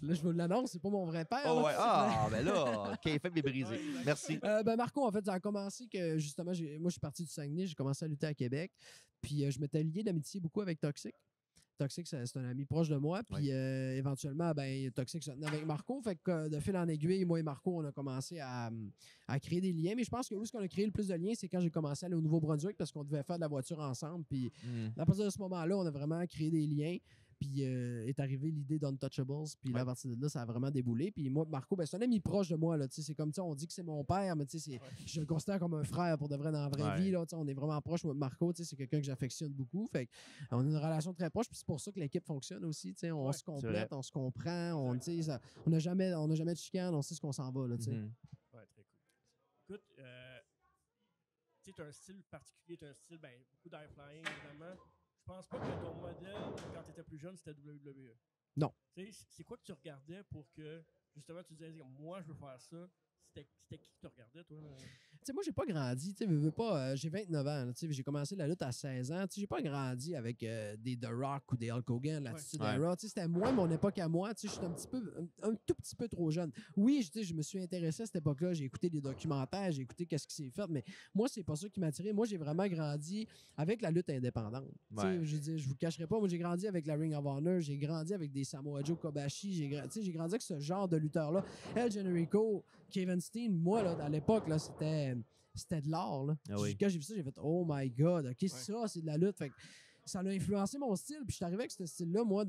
là, je vous l'annonce, c'est pas mon vrai père. Oh là. ouais, ah, ben là, KFM est brisé. Merci. Ben Marco, en fait, ça a commencé que, justement, moi, je suis parti du Saguenay, j'ai commencé à lutter à Québec. Puis je m'étais lié d'amitié beaucoup avec Toxic. Toxic, c'est un ami proche de moi. Puis éventuellement, ben, Toxic se tenait avec Marco. Fait que de fil en aiguille, moi et Marco, on a commencé à créer des liens. Mais je pense que où est-ce qu'on a créé le plus de liens, c'est quand j'ai commencé à aller au Nouveau-Brunswick parce qu'on devait faire de la voiture ensemble. Puis à partir de ce moment-là, on a vraiment créé des liens. Puis est arrivée l'idée d'Untouchables. Puis là, à partir de là, ça a vraiment déboulé. Puis moi, Marco, ben, c'est un ami proche de moi. Là, c'est comme on dit que c'est mon père, mais je le considère comme un frère pour de vrai dans la vraie vie. Là, on est vraiment proche. Moi, Marco, c'est quelqu'un que j'affectionne beaucoup. Fait on a une relation très proche. Puis c'est pour ça que l'équipe fonctionne aussi. On se complète, on se comprend. On n'a jamais de chicane. On sait ce qu'on s'en va. Là, Ouais, très cool. Écoute, tu as un style particulier. Tu as un style, beaucoup d'air flying, évidemment. Je pense pas que ton modèle, quand tu étais plus jeune, c'était WWE. Non. C'est quoi que tu regardais pour que, justement, tu disais, moi, je veux faire ça. C'était qui que tu regardais, toi? Moi, j'ai pas grandi. Veux pas, j'ai 29 ans. J'ai commencé la lutte à 16 ans. J'ai pas grandi avec des The Rock ou des Hulk Hogan, l'attitude era. C'était moins mon époque à moi. Je suis un tout petit peu trop jeune. Oui, je me suis intéressé à cette époque-là. J'ai écouté des documentaires, j'ai écouté qu'est-ce qui s'est fait. Mais moi, c'est pas ça qui m'a attiré. Moi, j'ai vraiment grandi avec la lutte indépendante. Je vous cacherai pas. Moi, j'ai grandi avec la Ring of Honor. J'ai grandi avec des Samoa Joe, Kobashi. J'ai grandi avec ce genre de lutteur-là. El Generico, Kevin Steen, moi, là, à l'époque, là, c'était de l'art. Là. Quand j'ai vu ça, j'ai fait « Oh my God, OK, ça, c'est de la lutte. » Fait que ça a influencé mon style. Puis je suis arrivé avec ce style-là, moi,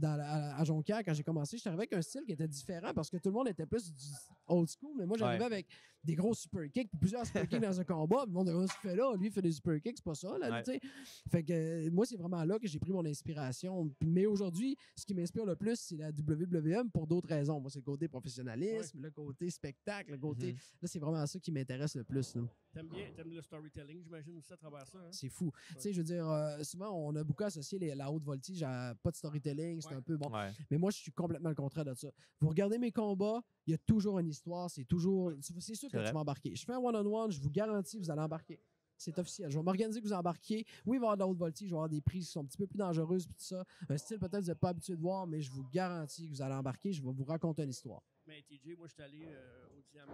à Jonquière, quand j'ai commencé. Je suis arrivé avec un style qui était différent parce que tout le monde était plus du old school. Mais moi, j'arrivais avec des gros super kicks, puis plusieurs super kicks dans un combat. Puis le monde dit, ce qu'il fait là? Lui, il fait des super kicks, c'est pas ça, là, tu sais. Fait que moi, c'est vraiment là que j'ai pris mon inspiration. Mais aujourd'hui, ce qui m'inspire le plus, c'est la WWE pour d'autres raisons. Moi, c'est le côté professionnalisme, le côté spectacle, le côté. Là, c'est vraiment ça qui m'intéresse le plus. T'aimes le storytelling, j'imagine, aussi à travers ça. Hein? C'est fou. Tu sais, je veux dire, souvent, on a beaucoup associé la haute voltige à pas de storytelling, c'est un peu bon. Mais moi, je suis complètement le contraire de ça. Vous regardez mes combats, il y a toujours une histoire, c'est sûr que tu vas embarquer. Je fais un one-on-one, je vous garantis, vous allez embarquer. C'est officiel. Je vais m'organiser que vous embarquiez. Oui, il va y avoir de la haute voltige, je vais avoir des prises qui sont un petit peu plus dangereuses, puis tout ça. Un style peut-être que vous n'êtes pas habitué de voir, mais je vous garantis que vous allez embarquer. Je vais vous raconter une histoire. Mais TJ, moi, je suis allé au Diamant.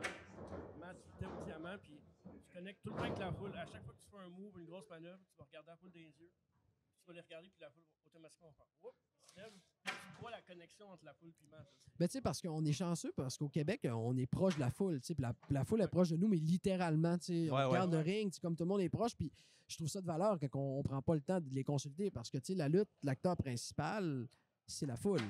Matt, tu étais au Diamant, puis tu connectes tout le temps avec la foule. À chaque fois que tu fais un move, une grosse manœuvre, tu vas regarder la foule dans les yeux. Tu vas les regarder, puis la foule va automatiquement faire « Oups! » Tu vois la connexion entre la foule et Matt. Ben, tu sais, parce qu'on est chanceux, parce qu'au Québec, on est proche de la foule. Puis la foule est proche de nous, mais littéralement. On regarde le ring, comme tout le monde est proche. Puis je trouve ça de valeur quand on prend pas le temps de les consulter, parce que la lutte, l'acteur principal, c'est la foule.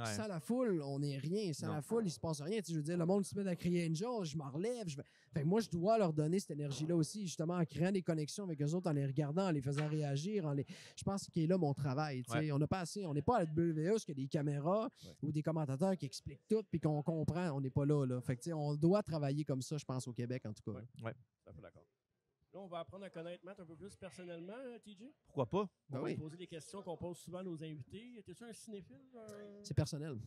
Sans la foule, on n'est rien. Sans la foule, il se passe rien. Je veux dire, le monde se met à crier Angel, je m'en relève. Fait que moi, je dois leur donner cette énergie-là aussi, justement, en créant des connexions avec eux autres, en les regardant, en les faisant réagir. Je pense qu'il est là mon travail. On n'a pas assez. On n'est pas à la WWE, parce qu'il y a des caméras ou des commentateurs qui expliquent tout puis qu'on comprend. On n'est pas là. Fait que, on doit travailler comme ça, je pense, au Québec, en tout cas. Ouais. Ça fait d'accord. Là, on va apprendre à connaître Matt un peu plus personnellement, TJ. Pourquoi pas? On va poser des questions qu'on pose souvent à nos invités. T'es-tu un cinéphile? C'est personnel.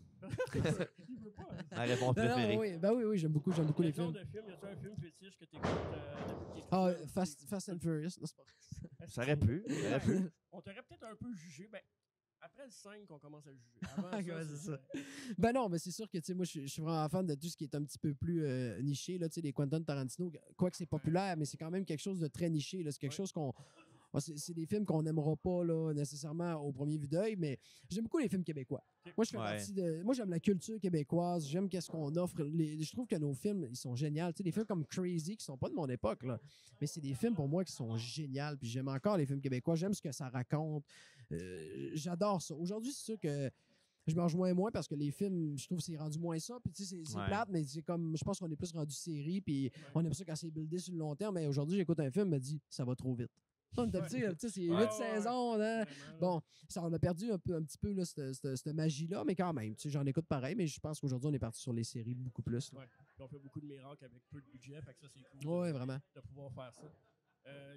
Il veut pas. Ma réponse préférée. Oui, j'aime beaucoup les films. De film, y a-tu un film fétiche que t'écoutes depuis que t'es Fast and Furious. Non, c'est pas... Ça aurait pu. On t'aurait peut-être un peu jugé. Après le 5, on commence à le juger. Avant c'est ça. Ben non, mais c'est sûr que moi, je suis vraiment fan de tout ce qui est un petit peu plus niché. Là, les Quentin Tarantino, quoique c'est populaire, mais c'est quand même quelque chose de très niché. C'est quelque chose qu'on. C'est des films qu'on n'aimera pas là, nécessairement au premier vue d'œil, mais j'aime beaucoup les films québécois. Moi, je fais partie de. Moi, j'aime la culture québécoise, j'aime qu'est-ce qu'on offre. Je trouve que nos films, ils sont géniaux. Des films comme Crazy, qui sont pas de mon époque, là, mais c'est des films pour moi qui sont géniaux. Puis j'aime encore les films québécois, j'aime ce que ça raconte. J'adore ça. Aujourd'hui, c'est sûr que je me rejoins moins parce que les films, je trouve que c'est rendu moins ça. Puis tu sais, c'est plate, mais c'est comme, je pense qu'on est plus rendu série, puis on aime ça quand c'est buildé sur le long terme. Mais aujourd'hui, j'écoute un film, me dit, ça va trop vite. On est habitué, c'est 8 saisons. Hein? Bon, ça, on a perdu un petit peu là, cette magie-là, mais quand même, j'en écoute pareil, mais je pense qu'aujourd'hui, on est parti sur les séries beaucoup plus. Ouais. Puis on fait beaucoup de miracles avec peu de budget, fait que ça, c'est cool. Oui, vraiment. De pouvoir faire ça.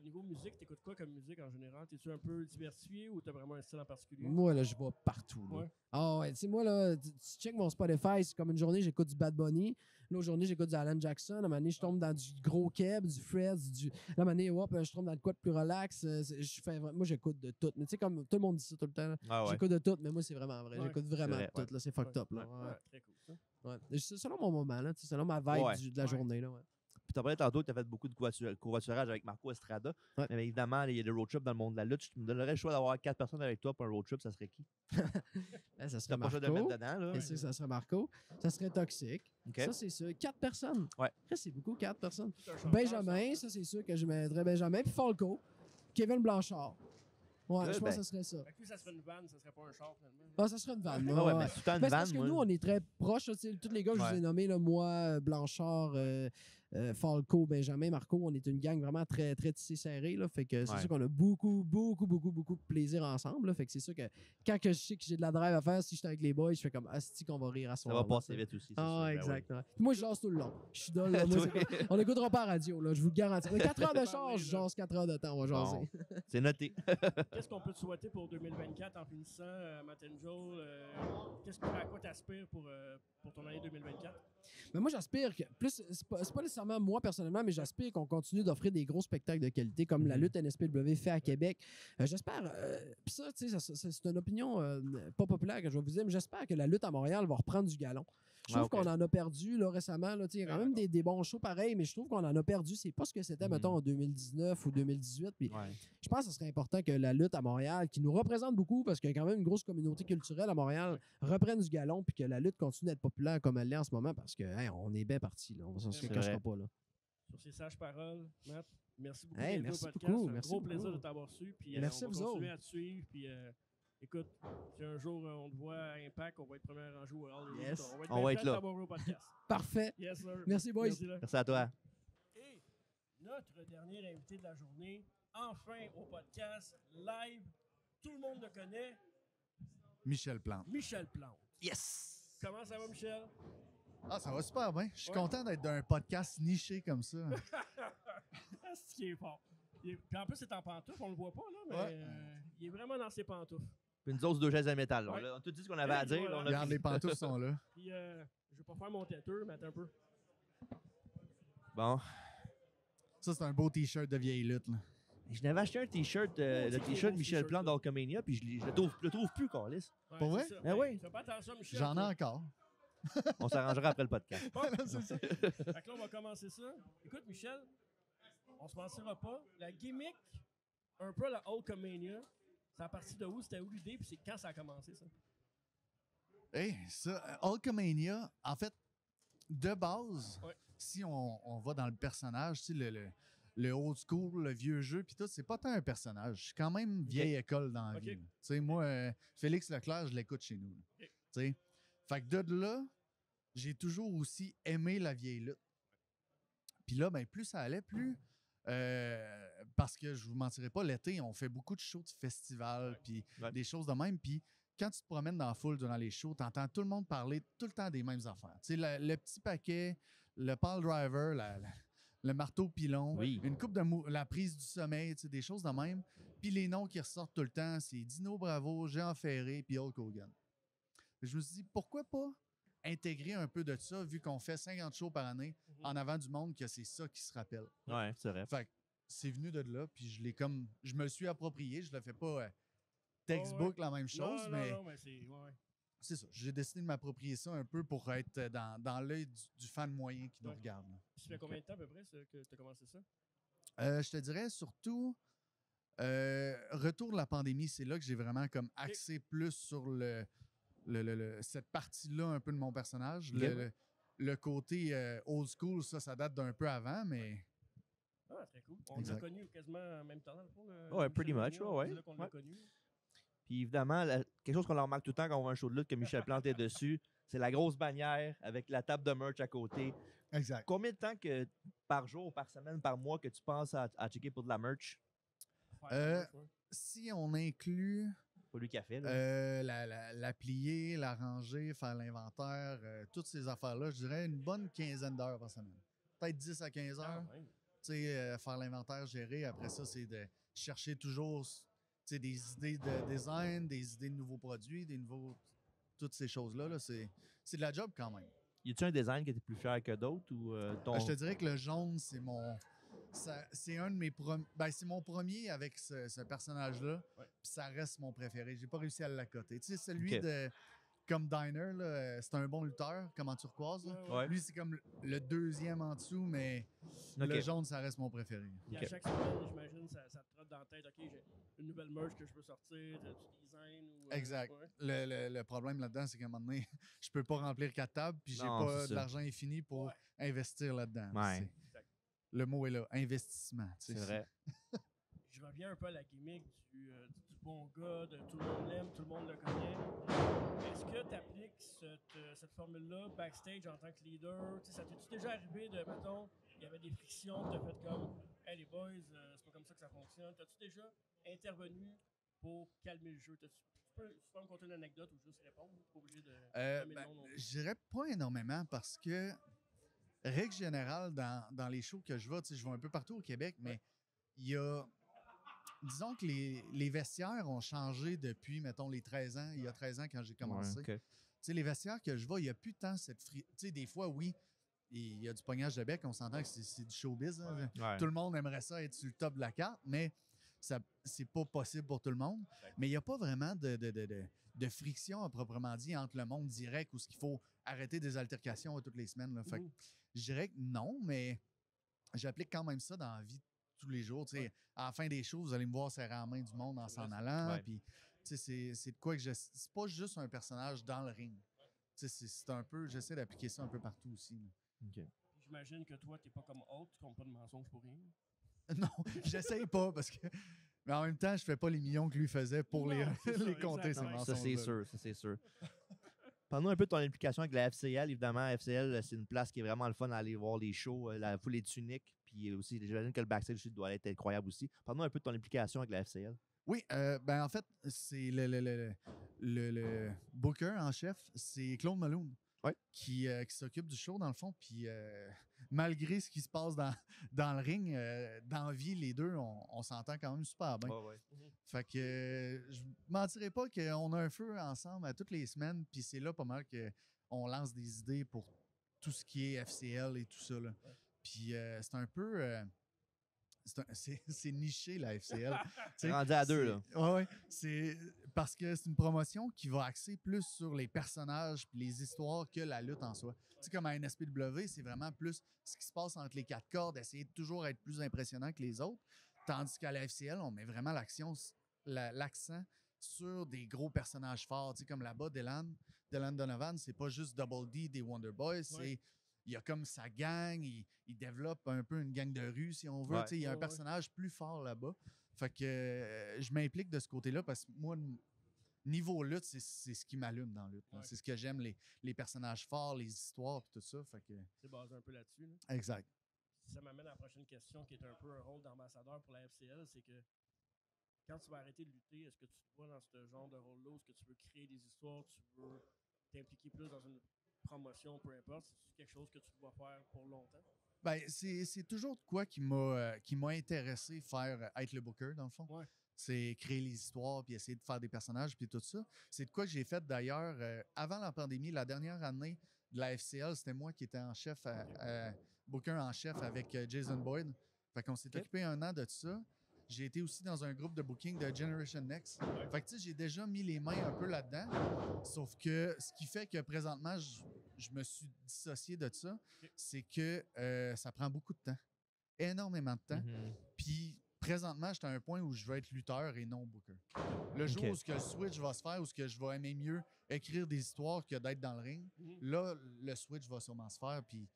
Niveau musique, t'écoutes quoi comme musique en général? T'es-tu un peu diversifié ou t'as vraiment un style en particulier? Moi, là, je vais partout. Là. Ouais. Ah ouais, tu sais, moi, là, tu check mon Spotify, c'est comme une journée, j'écoute du Bad Bunny. L'autre journée, j'écoute du Alan Jackson. À un moment donné, je tombe dans du gros Keb, du Fred, du... Là, à un moment donné, hop, je tombe dans le quoi de plus relax. Moi, j'écoute de tout. Mais tu sais, comme tout le monde dit ça tout le temps. Là. Ah ouais. J'écoute de tout, mais moi, c'est vraiment vrai. Ouais. J'écoute vraiment C'est de vrai, tout. Là, c'est fucked up. Là. Ouais, très cool ça. Ouais. C'est selon mon moment, là, selon ma vibe Ouais. de la journée. Là, ouais. Puis t'as parlé tantôt que t'as fait beaucoup de covoiturage avec Marco Estrada. Ouais. Mais évidemment, il y a des road trips dans le monde de la lutte. Tu me donnerais le choix d'avoir 4 personnes avec toi pour un road trip, ça serait qui? Là, ça T'as serait pas le choix de le mettre Marco. dedans, là. Bien sûr, ça serait Marco. Ça serait Toxic. OK. Ça, c'est sûr. 4 personnes. Ouais. Après, c'est beaucoup, 4 personnes. C'est un chanteur, Benjamin, ça, c'est sûr que je mettrais Benjamin. Puis Falco. Kevin Blanchard. Ouais, Good, je pense ben. que ça serait ça. Fait que lui, ça serait une vanne, ça serait pas un char finalement. Ah, ça serait une vanne. Ah ouais, mais c'est tout le temps une Ben, c'est vanne, parce que moi. nous, on est très proches. Là, tous les gars que je vous ai nommés, là, moi, Blanchard, Falco, Benjamin, Marco, on est une gang vraiment très, très tissée serrée. Là, fait que c'est Ouais. sûr qu'on a beaucoup de plaisir ensemble. Là, fait que c'est sûr que quand que je sais que j'ai de la drive à faire, si je suis avec les boys, je fais comme asti qu'on va rire à Ça soir. va passer vite aussi. c'est Ah, sûr. Ben exact. oui. Ouais. Puis moi, je jase tout le long. Je suis dole. Là, moi, Toi. on n'écoutera pas la radio, là, je vous le garantis. 4 heures de Parler, charge, je là. jase 4 heures de temps, on va jaser. Bon. C'est noté. Qu'est-ce qu'on peut te souhaiter pour 2024 en finissant, Matt and Joel? À quoi t'aspires pour ton année 2024? Mais moi, j'aspire que. Plus, c'est pas nécessairement moi personnellement, mais j'aspire qu'on continue d'offrir des gros spectacles de qualité comme la lutte NSPW fait à Québec. J'espère. Puis ça, tu sais, c'est une opinion pas populaire que je vais vous dire, mais j'espère que la lutte à Montréal va reprendre du galon. Je trouve qu'on en a perdu là, récemment. Là, il y a quand même des bons shows pareils, mais je trouve qu'on en a perdu. C'est pas ce que c'était, mettons, en 2019 ou 2018. Puis Ouais. je pense que ce serait important que la lutte à Montréal, qui nous représente beaucoup, parce qu'il y a quand même une grosse communauté culturelle à Montréal, reprenne du galon, puis que la lutte continue d'être populaire comme elle l'est en ce moment, parce que on est bien parti. Là. On se C'est cachera vrai. pas. Là. Sur ces sages paroles, Matt, merci beaucoup Hey, d'être merci au podcast. beaucoup, C'est un merci gros plaisir beaucoup. de t'avoir su. Puis, Merci on à va vous continuer autres. à te suivre. Puis, écoute, si un jour on te voit à Impact, on va être premier rangé au All Elite. Yes. On va être, On bien va être fiers de là. t'avoir au podcast. Parfait. Yes, sir. Merci, boys. là. Merci à toi. Et notre dernier invité de la journée, enfin au podcast, live, tout le monde le connaît, Michel Plante. Michel Plante. Yes! Comment ça va, Michel? Ah, ça va super bien. Je suis Ouais. content d'être dans un podcast niché comme ça. C'est ce qui est fort. Puis en plus, c'est en pantoufle, on le voit pas, là, mais Ouais. il est vraiment dans ses pantoufles. Puis une dose de chaises à métal. là. Ouais. On a tout dit ce qu'on avait à dire. là, on a Regarde, fini. les pantoufles sont là. Puis je vais pas faire mon têteux, mais attends un peu. Bon. Ça, c'est un beau T-shirt de vieille lutte. Là. Je n'avais acheté un t-shirt, c'est le beau, t-shirt ce Michel t-shirt, Plante là. d'Alcomania, puis je le trouve plus, Carlis. Ouais, Pour c'est vrai? ça. Ben oui. Fais pas attention, Michel. J'en ai toi. encore. On s'arrangera après le podcast. Voilà, c'est ça. Fait que là, on va commencer ça. Écoute, Michel, on se mentira pas. La gimmick, un peu la Hulkamania, c'est à partir de où? C'était où l'idée? Puis c'est quand ça a commencé, ça? Hey, ça, Hulkamania, en fait, de base, Ouais. si on va dans le personnage, tu sais, le old school, le vieux jeu, puis tout, c'est pas tant un personnage. Je suis quand même vieille école dans la Ok. vie. là. Tu sais, moi, Félix Leclerc, je l'écoute chez nous. là. Ok. Tu sais. Fait que de là, j'ai toujours aussi aimé la vieille lutte. Puis là, ben, plus ça allait, plus. Parce que je vous mentirai pas, l'été, on fait beaucoup de shows de festivals, puis Ouais. des choses de même. Puis quand tu te promènes dans la foule durant les shows, tu entends tout le monde parler tout le temps des mêmes affaires. Tu sais, le petit paquet, le pile driver, le marteau pilon, Oui. une coupe de la prise du sommeil, tu sais, des choses de même. Puis les noms qui ressortent tout le temps, c'est Dino Bravo, Jean Ferré, puis Hulk Hogan. Je me suis dit, pourquoi pas intégrer un peu de ça, vu qu'on fait 50 shows par année en avant du monde, que c'est ça qui se rappelle. Ouais, c'est vrai. Fait que c'est venu de là, puis je me le suis approprié. Je le fais pas textbook la même chose, non, mais non, mais c'est... Ouais. c'est ça. J'ai décidé de m'approprier ça un peu pour être dans l'œil du fan moyen qui nous Ouais. regarde. là. Ça fait combien de temps à peu près que tu as commencé ça? Je te dirais surtout, retour de la pandémie, c'est là que j'ai vraiment comme axé plus sur cette partie-là un peu de mon personnage. Ok. Le côté old school, ça date d'un peu avant, mais Ah, très cool. On l'a Exact. connu quasiment en même temps, dans le fond. Ouais, pretty Michel much, Plante, ouais. C'est là qu'on l'a Ouais. connu. Puis évidemment, quelque chose qu'on leur remarque tout le temps quand on voit un show de lutte que Michel Plante est dessus, c'est la grosse bannière avec la table de merch à côté. exact. Combien de temps que par jour, par semaine, par mois que tu penses à checker pour de la merch? Faire ouais. Si on inclut Pas lui qui a fait, là. la plier, la ranger, faire l'inventaire, toutes ces affaires-là, je dirais une bonne quinzaine d'heures par semaine. Peut-être 10 à 15 Ah, heures. ouais. Tu faire l'inventaire, gérer. Après ça, c'est de chercher toujours des idées de design, des idées de nouveaux produits, toutes ces choses-là. Là, c'est de la job quand même. Y a-tu un design que tu es plus fier que d'autres ou ton. Je te dirais que le jaune, c'est c'est un de mes c'est mon premier avec ce personnage-là. Ouais. Puis ça reste mon préféré. J'ai pas réussi à l'accoter. Tu sais, celui Ok. de comme Diner, là, c'est un bon lutteur, comme en turquoise. Là. Ouais. Lui, c'est comme le deuxième en dessous, mais Ok. le jaune, ça reste mon préféré. Puis Ok. à chaque semaine, j'imagine, ça te trotte dans la tête, OK, j'ai une nouvelle merch que je peux sortir, du design ou... Exact. ouais. Le problème là-dedans, c'est qu'à un moment donné, je peux pas remplir 4 tables, puis j'ai Non, pas c'est de ça. l'argent infini pour Ouais. investir là-dedans. Ouais. Le mot est là, investissement. tu sais. C'est vrai. Je reviens un peu à la gimmick du bon gars, de tout le monde l'aime, tout le monde le connaît. Est-ce que tu appliques cette formule-là backstage en tant que leader? Tu sais, ça t'est-tu déjà arrivé de, mettons, il y avait des frictions, tu as fait comme, hey les boys, c'est pas comme ça que ça fonctionne. T'as-tu déjà intervenu pour calmer le jeu? Tu peux me conter une anecdote ou juste répondre? Pas obligé de nommer le nom non plus. Je dirais pas énormément parce que, règle générale, dans les shows que je vais, tu sais, je vais un peu partout au Québec, mais il y a. Disons que les vestiaires ont changé depuis, mettons, les 13 ans. Il y a 13 ans quand j'ai commencé. Ouais, ok. Tu sais, les vestiaires que je vois, il n'y a plus tant cette Tu sais, des fois, oui, il y a du pognage de bec. On s'entend que c'est du showbiz. Hein. Ouais. Tout le monde aimerait ça être sur le top de la carte, mais c'est pas possible pour tout le monde. Mais il n'y a pas vraiment de friction à proprement dit entre le monde direct où il faut arrêter des altercations toutes les semaines. Là. Fait que je dirais que non, mais j'applique quand même ça dans la vie tous les jours. Tu sais, à la fin des shows, vous allez me voir serrer la main du monde en s'en allant. Ouais. Puis, tu sais, c'est de quoi que c'est pas juste un personnage dans le ring. Tu sais, c'est un peu, j'essaie d'appliquer ça un peu partout aussi. là. Ok. J'imagine que toi, t'es pas comme Hulk, tu comptes pas de mensonges pour rien. Non, j'essaye pas parce que. Mais en même temps, je fais pas les millions que lui faisait pour Non, c'est ça, les compter, ces exactement. Ça, mensonges. c'est sûr. Ça, c'est sûr. Parle-nous un peu de ton implication avec la FCL. Évidemment, FCL, c'est une place qui est vraiment le fun à aller voir les shows. La foule est unique. Puis aussi, j'imagine que le backstage aussi doit être incroyable aussi. Parle-nous un peu de ton implication avec la FCL. Oui, ben en fait, c'est le booker en chef, c'est Claude Malone. Ouais. Qui s'occupe du show, dans le fond. Puis malgré ce qui se passe dans le ring, dans la vie, les deux, on s'entend quand même super bien. Ouais. Fait que je mentirais pas qu'on a un feu ensemble à toutes les semaines, puis c'est là pas mal qu'on lance des idées pour tout ce qui est FCL et tout ça. Là. Puis c'est un peu. C'est niché, la FCL. C'est rendu à deux, là. Oui, c'est parce que c'est une promotion qui va axer plus sur les personnages et les histoires que la lutte en soi. Tu sais, comme à NSPW, c'est vraiment plus ce qui se passe entre les quatre cordes, essayer de toujours être plus impressionnant que les autres. Tandis qu'à la FCL, on met vraiment l'accent sur des gros personnages forts. Tu sais, comme là-bas, Dylan Donovan, c'est pas juste Double D des Wonder Boys, c'est. Il y a comme sa gang, il développe un peu une gang de rue, si on veut. Ouais. Tu sais, il y a un personnage plus fort là-bas. Fait que je m'implique de ce côté-là parce que moi, niveau lutte, c'est ce qui m'allume dans la lutte. Ouais. C'est ce que j'aime, les personnages forts, les histoires et tout ça. Fait que, C'est basé un peu là-dessus. Là. exact. Ça m'amène à la prochaine question qui est un peu un rôle d'ambassadeur pour la FCL, c'est que quand tu vas arrêter de lutter, est-ce que tu te vois dans ce genre de rôle-là? Est-ce que tu veux créer des histoires, tu veux t'impliquer plus dans une promotion, peu importe? C'est quelque chose que tu dois faire pour longtemps? Ben, c'est toujours de quoi qui m'a intéressé être le booker, dans le fond. Ouais. C'est créer les histoires, puis essayer de faire des personnages, puis tout ça. C'est de quoi que j'ai fait d'ailleurs avant la pandémie, la dernière année de la FCL, c'était moi qui étais en chef, booker en chef avec Jason Boyd. Fait qu'on s'est occupé un an de ça. J'ai été aussi dans un groupe de booking de Generation Next. Fait que tu sais, j'ai déjà mis les mains un peu là-dedans. Sauf que ce qui fait que présentement, je me suis dissocié de ça, c'est que ça prend beaucoup de temps. Énormément de temps. Puis présentement, j'étais à un point où je veux être lutteur et non booker. Le jour où ce que le switch va se faire, où ce que je vais aimer mieux écrire des histoires que d'être dans le ring, là, le switch va sûrement se faire, puis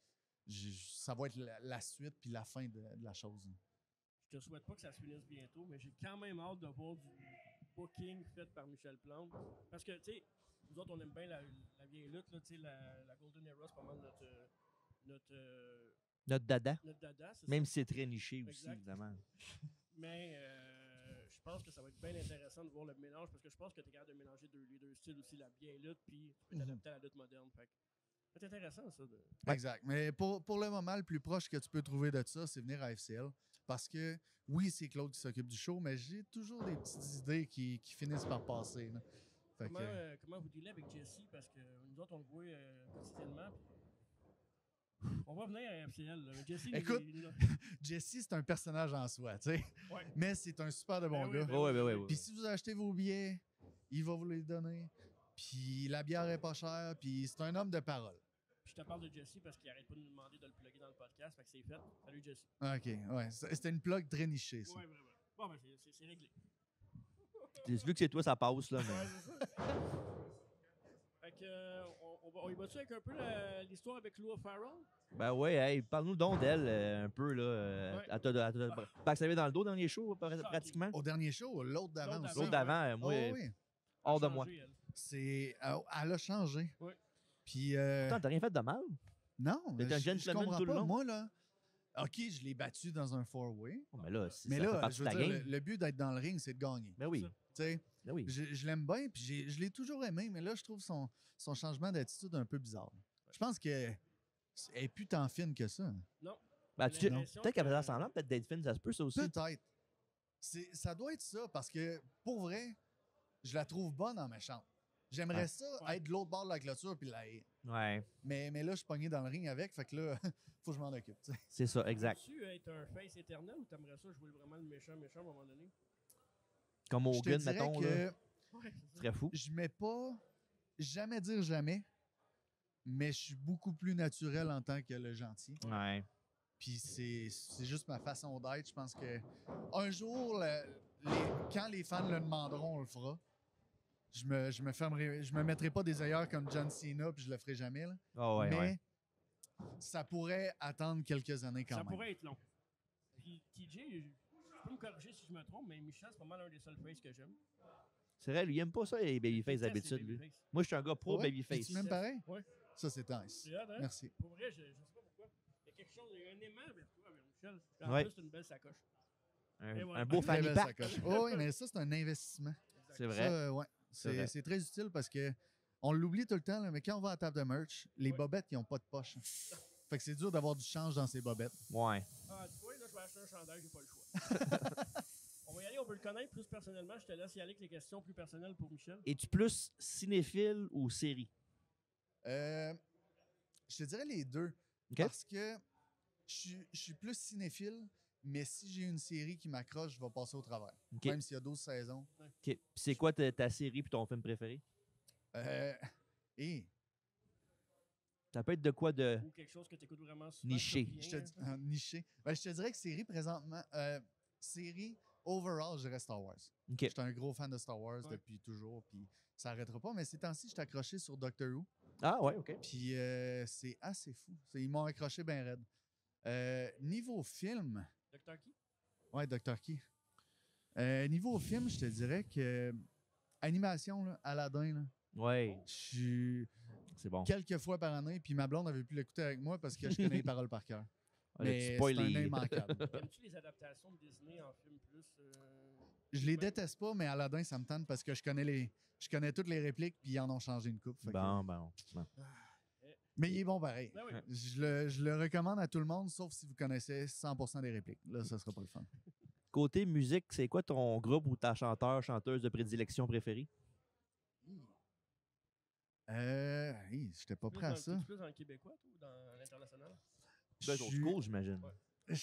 ça va être la suite puis la fin de la chose. Je te souhaite pas que ça se finisse bientôt, mais j'ai quand même hâte de voir du booking fait par Michel Plante. Parce que, tu sais, nous autres, on aime bien la vieille lutte, tu sais, la Golden Era, c'est pas mal Notre dada. notre dada, c'est Même ça. si c'est très niché aussi, Exact. évidemment. Mais je pense que ça va être bien intéressant de voir le mélange, parce que je pense que tu es capable de mélanger les deux styles aussi, la vieille lutte, puis tu peux t'adapter à la lutte moderne. Fait que C'est intéressant, ça. Ouais. Exact. Mais pour le moment, le plus proche que tu peux trouver de ça, c'est venir à FCL. Parce que, oui, c'est Claude qui s'occupe du show, mais j'ai toujours des petites idées qui finissent par passer. Là. Fait que, Comment vous dealez avec Jesse? Parce que nous autres, on le voit quotidiennement. On va venir à FCL. Là. Jesse, Écoute, il est là. Jesse, c'est un personnage en soi, tu sais. Ouais. Mais c'est un super de bon Ben oui, gars. ben Ouais. Puis si vous achetez vos billets, il va vous les donner. Puis la bière est pas chère. Puis c'est un homme de parole. Puis je te parle de Jesse parce qu'il arrête pas de nous demander de le plugger dans le podcast. Fait que c'est fait. Salut, Jesse. OK, ouais. C'était une plug très nichée, ça. Ouais, vraiment. Bon, ben, c'est réglé. Vu que c'est toi, ça passe, là. Ouais, Mais... c'est ça. Fait que, on y va-tu avec un peu l'histoire avec Lou Farrell? Ben ouais, hey, parle-nous donc d'elle un peu, là. Ouais. Elle t'a backstabbé dans le dos dans les shows, pratiquement. Au dernier show, l'autre d'avant L'autre aussi. L'autre d'avant, moi, Oh, oui. hors de Changé, moi. elle. Elle a changé. Ouais. Puis, Attends, t'as rien fait de mal? non, T'es mais un je gentleman comprends tout le pas. long. Moi, là, OK, je l'ai battu dans un four-way. Oh, mais là, Mais ça fait là, partie je de veux la dire, game. le but d'être dans le ring, c'est de gagner. Ben oui, Tu sais, ben oui. je l'aime bien, puis je l'ai toujours aimé, mais là, je trouve son changement d'attitude un peu bizarre. Je pense qu'elle est plus tant fine que ça. Non. Ben, J'ai peut-être l'impression qu'elle que- faisait semblant, peut-être d'être fine, ça se peut, ça aussi. Peut-être. Ça doit être ça, parce que, pour vrai, je la trouve bonne en méchante. J'aimerais Ouais. ça Ouais. être de l'autre bord de la clôture puis la haïr. Ouais, Mais là, je suis pogné dans le ring avec, fait que là, faut que je m'en occupe. tu sais. c'est ça, exact. Veux-tu être un face éternel ou t'aimerais ça jouer vraiment le méchant à un moment donné? Comme Je te Hogan, dirais mettons, que là. Ouais, Ce serait fou. je mets pas jamais dire jamais, mais je suis beaucoup plus naturel en tant que le gentil. Ouais. Puis c'est juste ma façon d'être. Je pense que un jour, quand les fans le demanderont, on le fera. Je me mettrai pas des ailleurs comme John Cena, puis je le ferai jamais. Là. Ah ouais, mais ouais. ça pourrait attendre quelques années quand ça même. pourrait être long. Puis TJ, je peux me corriger si je me trompe, mais Michel, c'est pas mal un des seuls faces que j'aime. C'est vrai, lui, il aime pas ça, les babyface Déteste les d'habitude, lui. babyface. Moi, je suis un gars pro Ouais? babyface. C'est même pareil? Ouais. Ça, c'est nice. C'est hot, hein? Merci. Pour vrai, je sais pas pourquoi. Il y a quelque chose, il y a un aimant vers toi, vers Michel. En Ouais. plus, c'est une belle sacoche. Un, Et voilà. un beau Très fanny belle pack. sacoche. Oh, oui, mais ça, c'est un investissement. C'est vrai. Ça, ouais. C'est vrai. C'est très utile parce que on l'oublie tout le temps, là, mais quand on va à la table de merch, les Ouais. bobettes, ils n'ont pas de poche. Fait que c'est dur d'avoir du change dans ces bobettes. Ouais. Ah, tu vois, là, je vais acheter un chandail, j'ai pas le choix. On va y aller, on veut le connaître plus personnellement. Je te laisse y aller avec les questions plus personnelles pour Michel. Es-tu plus cinéphile ou série? Je te dirais les deux. OK. Parce que je suis plus cinéphile, mais si j'ai une série qui m'accroche, je vais passer au travers. OK. Même s'il y a 12 saisons. OK. Puis c'est quoi ta série puis ton film préféré? Et Ça peut être de quoi de Ou quelque chose que tu écoutes vraiment souvent. niché. que je t'as te, bien, hein. niché. Ben, je te dirais que série présentement, série overall, je dirais Star Wars. OK. Je suis un gros fan de Star Wars Ouais. depuis toujours, puis ça n'arrêtera pas. Mais ces temps-ci, je suis accroché sur Doctor Who, Ah ouais, OK. puis c'est assez fou. Ils m'ont accroché bien raide. Niveau film, Dr. Key? ouais, Doctor Key. Niveau film, je te dirais que animation, là, Aladdin, là, Ouais, je suis c'est bon. quelques fois par année, puis ma blonde avait pu l'écouter avec moi parce que je connais les paroles par cœur. Ah, là, tu Mais c'est spoil un les- immanquable. Aimes-tu les adaptations de Disney en film plus? Je les déteste pas, mais Aladdin, ça me tente parce que je connais toutes les répliques, puis ils en ont changé une coupe. Fait que- Bon. Mais il est bon pareil. Ben oui. Je le recommande à tout le monde, sauf si vous connaissez 100% des répliques. Là, ça sera pas le fun. Côté musique, c'est quoi ton groupe ou ta chanteuse de prédilection préférée? J'étais pas prêt à ça. T'es plus dans le québécois, toi, ou dans l'international? Ben, ton cool, j'imagine. Ouais.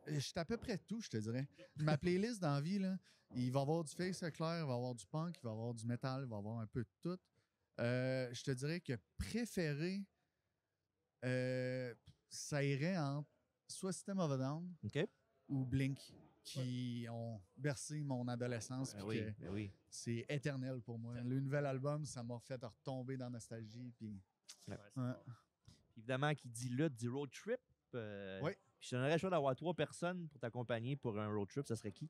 Je suis à peu près tout, je te dirais. Ma playlist dans la vie, là, il va y avoir du face clair, il va y avoir du punk, il va y avoir du metal, il va y avoir un peu de tout. Je te dirais que préféré, ça irait entre soit System of a Down OK? ou Blink, qui ont bercé mon adolescence. Ben puis oui, que ben oui. c'est éternel pour moi. Le nouvel album, ça m'a fait retomber dans la nostalgie. Puis, Ouais. c'est ouais. bon. Évidemment, qui dit lutte, dit road trip. Oui. Puis si on aurait le choix d'avoir 3 personnes pour t'accompagner pour un road trip, ça serait qui?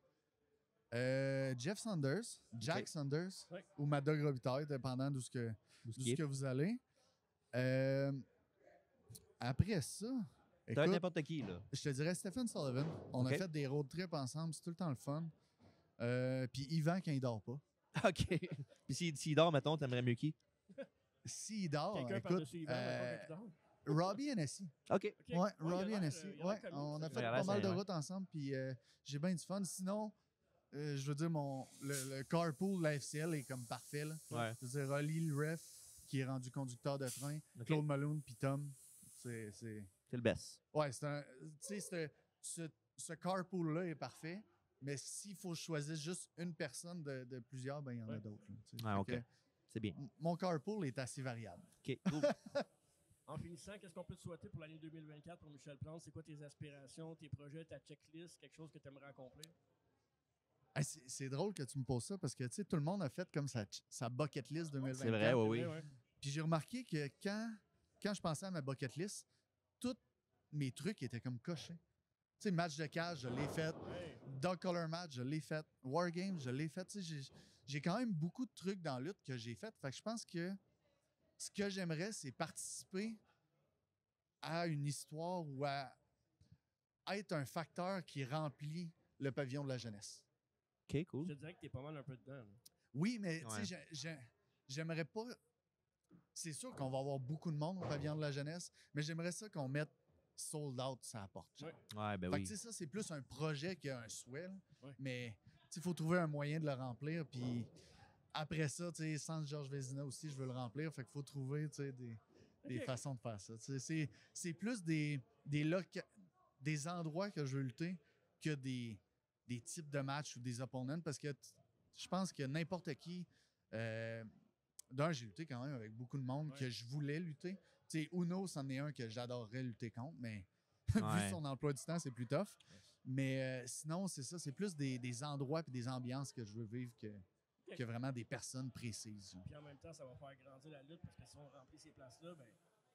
Jeff Saunders, Jack Ok. Saunders Ouais. ou Mad Dog Robitaille, dépendant d'où ce que vous allez. Après ça, Ça va être écoute, n'importe qui, là. je te dirais Stephen Sullivan. On Ok. a fait des road trips ensemble, c'est tout le temps le fun. Puis Yvan quand il dort pas. OK. Puis s'il dort, mettons, t'aimerais mieux qui? s'il dort, Quelqu'un écoute, par-dessus Yvan, mettons, quand il dort. Robbie Hennessy. OK. Ok. Ouais, il a Robbie l'air, Hennessy. il a Ouais, l'air comique, on ça. a fait Il a pas l'air mal de ouais. routes ensemble, puis j'ai bien du fun. Sinon, je veux dire, le carpool de la FCL est comme parfait. Là. Ouais. Je veux dire, Oli, le ref, qui est rendu conducteur de train, OK. Claude Malone, puis Tom. C'est... C'est le best. Ouais, c'est un... Tu sais, ce carpool-là est parfait, mais s'il faut choisir juste une personne de plusieurs, ben il y en a Ouais. d'autres. là, tu sais. Ah, Fait OK. que C'est bien. mon carpool est assez variable. OK, cool. En finissant, qu'est-ce qu'on peut te souhaiter pour l'année 2024 pour Michel Plante? C'est quoi tes aspirations, tes projets, ta checklist, quelque chose que tu aimerais accomplir? Hey, c'est drôle que tu me poses ça parce que tu sais, tout le monde a fait comme sa bucket list 2024. C'est vrai, oui. Ouais. Puis j'ai remarqué que quand je pensais à ma bucket list, tous mes trucs étaient comme cochés. Tu sais, match de cage, je l'ai fait. Ouais. Dog Color Match, je l'ai fait. Wargame, je l'ai fait. Tu sais, j'ai quand même beaucoup de trucs dans la lutte que j'ai fait. Fait que je pense que ce que j'aimerais, c'est participer à une histoire ou à être un facteur qui remplit le pavillon de la jeunesse. OK, cool. Je te dirais que t'es pas mal un peu dedans. là. Oui, mais Ouais. tu sais, j'aimerais pas. C'est sûr qu'on va avoir beaucoup de monde au pavillon de la jeunesse, mais j'aimerais ça qu'on mette sold out sur la porte. genre. Ouais. Ouais, ben Fait que oui. tu sais, ça, c'est plus un projet qu'un souhait. Là. Ouais. Mais il faut trouver un moyen de le remplir. Puis après ça, tu sais, sans Georges Vézina aussi, je veux le remplir. Fait qu'il faut trouver tu sais, des Ok. façons de faire ça. Tu sais, c'est plus des endroits que je veux lutter que des types de matchs ou des opponents. Parce que je pense que n'importe qui. D'un, j'ai lutté quand même avec beaucoup de monde Ouais. que je voulais lutter. Tu sais, Uno, c'en est un que j'adorerais lutter contre, mais Ouais. vu son emploi du temps, c'est plus tough. Mais sinon, c'est ça. C'est plus des endroits et des ambiances que je veux vivre que vraiment des personnes précises. Puis en même temps, ça va faire grandir la lutte parce que si on remplit ces places-là, ben,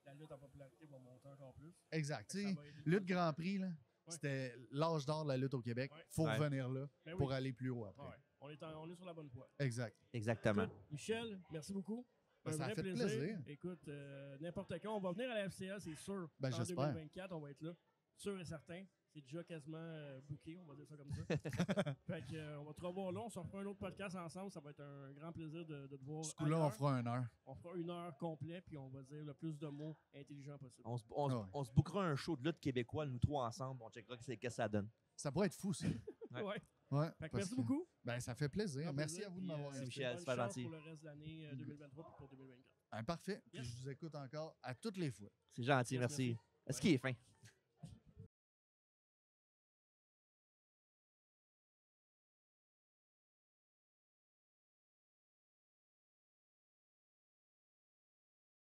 la lutte en popularité va monter encore plus. Exact. Fait que Tu ça sais, va aider le lutte monde. Grand Prix, là, Ouais. c'était l'âge d'or de la lutte au Québec. Ouais. Faut Ouais. revenir là Ben pour oui. aller plus haut après. Ouais. On est sur la bonne voie. Exact. Exactement. Écoute, Michel, merci beaucoup. Ben, Un ça a vrai fait plaisir. plaisir. Écoute, n'importe quand, on va venir à la FCA, c'est sûr. Ben, en j'espère. 2024, on va être là. Sûr et certain. C'est déjà quasiment booké, on va dire ça comme ça. Fait que, on va te revoir là. On se refera un autre podcast ensemble. Ça va être un grand plaisir de te voir. Ce coup-là, on ailleurs. fera 1 heure. On fera 1 heure complète, puis on va dire le plus de mots intelligents possible. On se bookera un show de lutte québécois, nous trois ensemble. On checkera qu'est-ce que ça donne. Ça pourrait être fou, ça. Ouais. Ouais. Ouais, Fait que parce merci que- beaucoup. Ben, ça fait plaisir. Grand Merci plaisir, à vous de puis, m'avoir invité. Michel, bonne super chance gentil. pour le reste de l'année 2023 et pour 2024. Parfait. Puis Yes. je vous écoute encore à toutes les fois. C'est gentil, Yes, merci. merci. Est-ce qu'il est fin?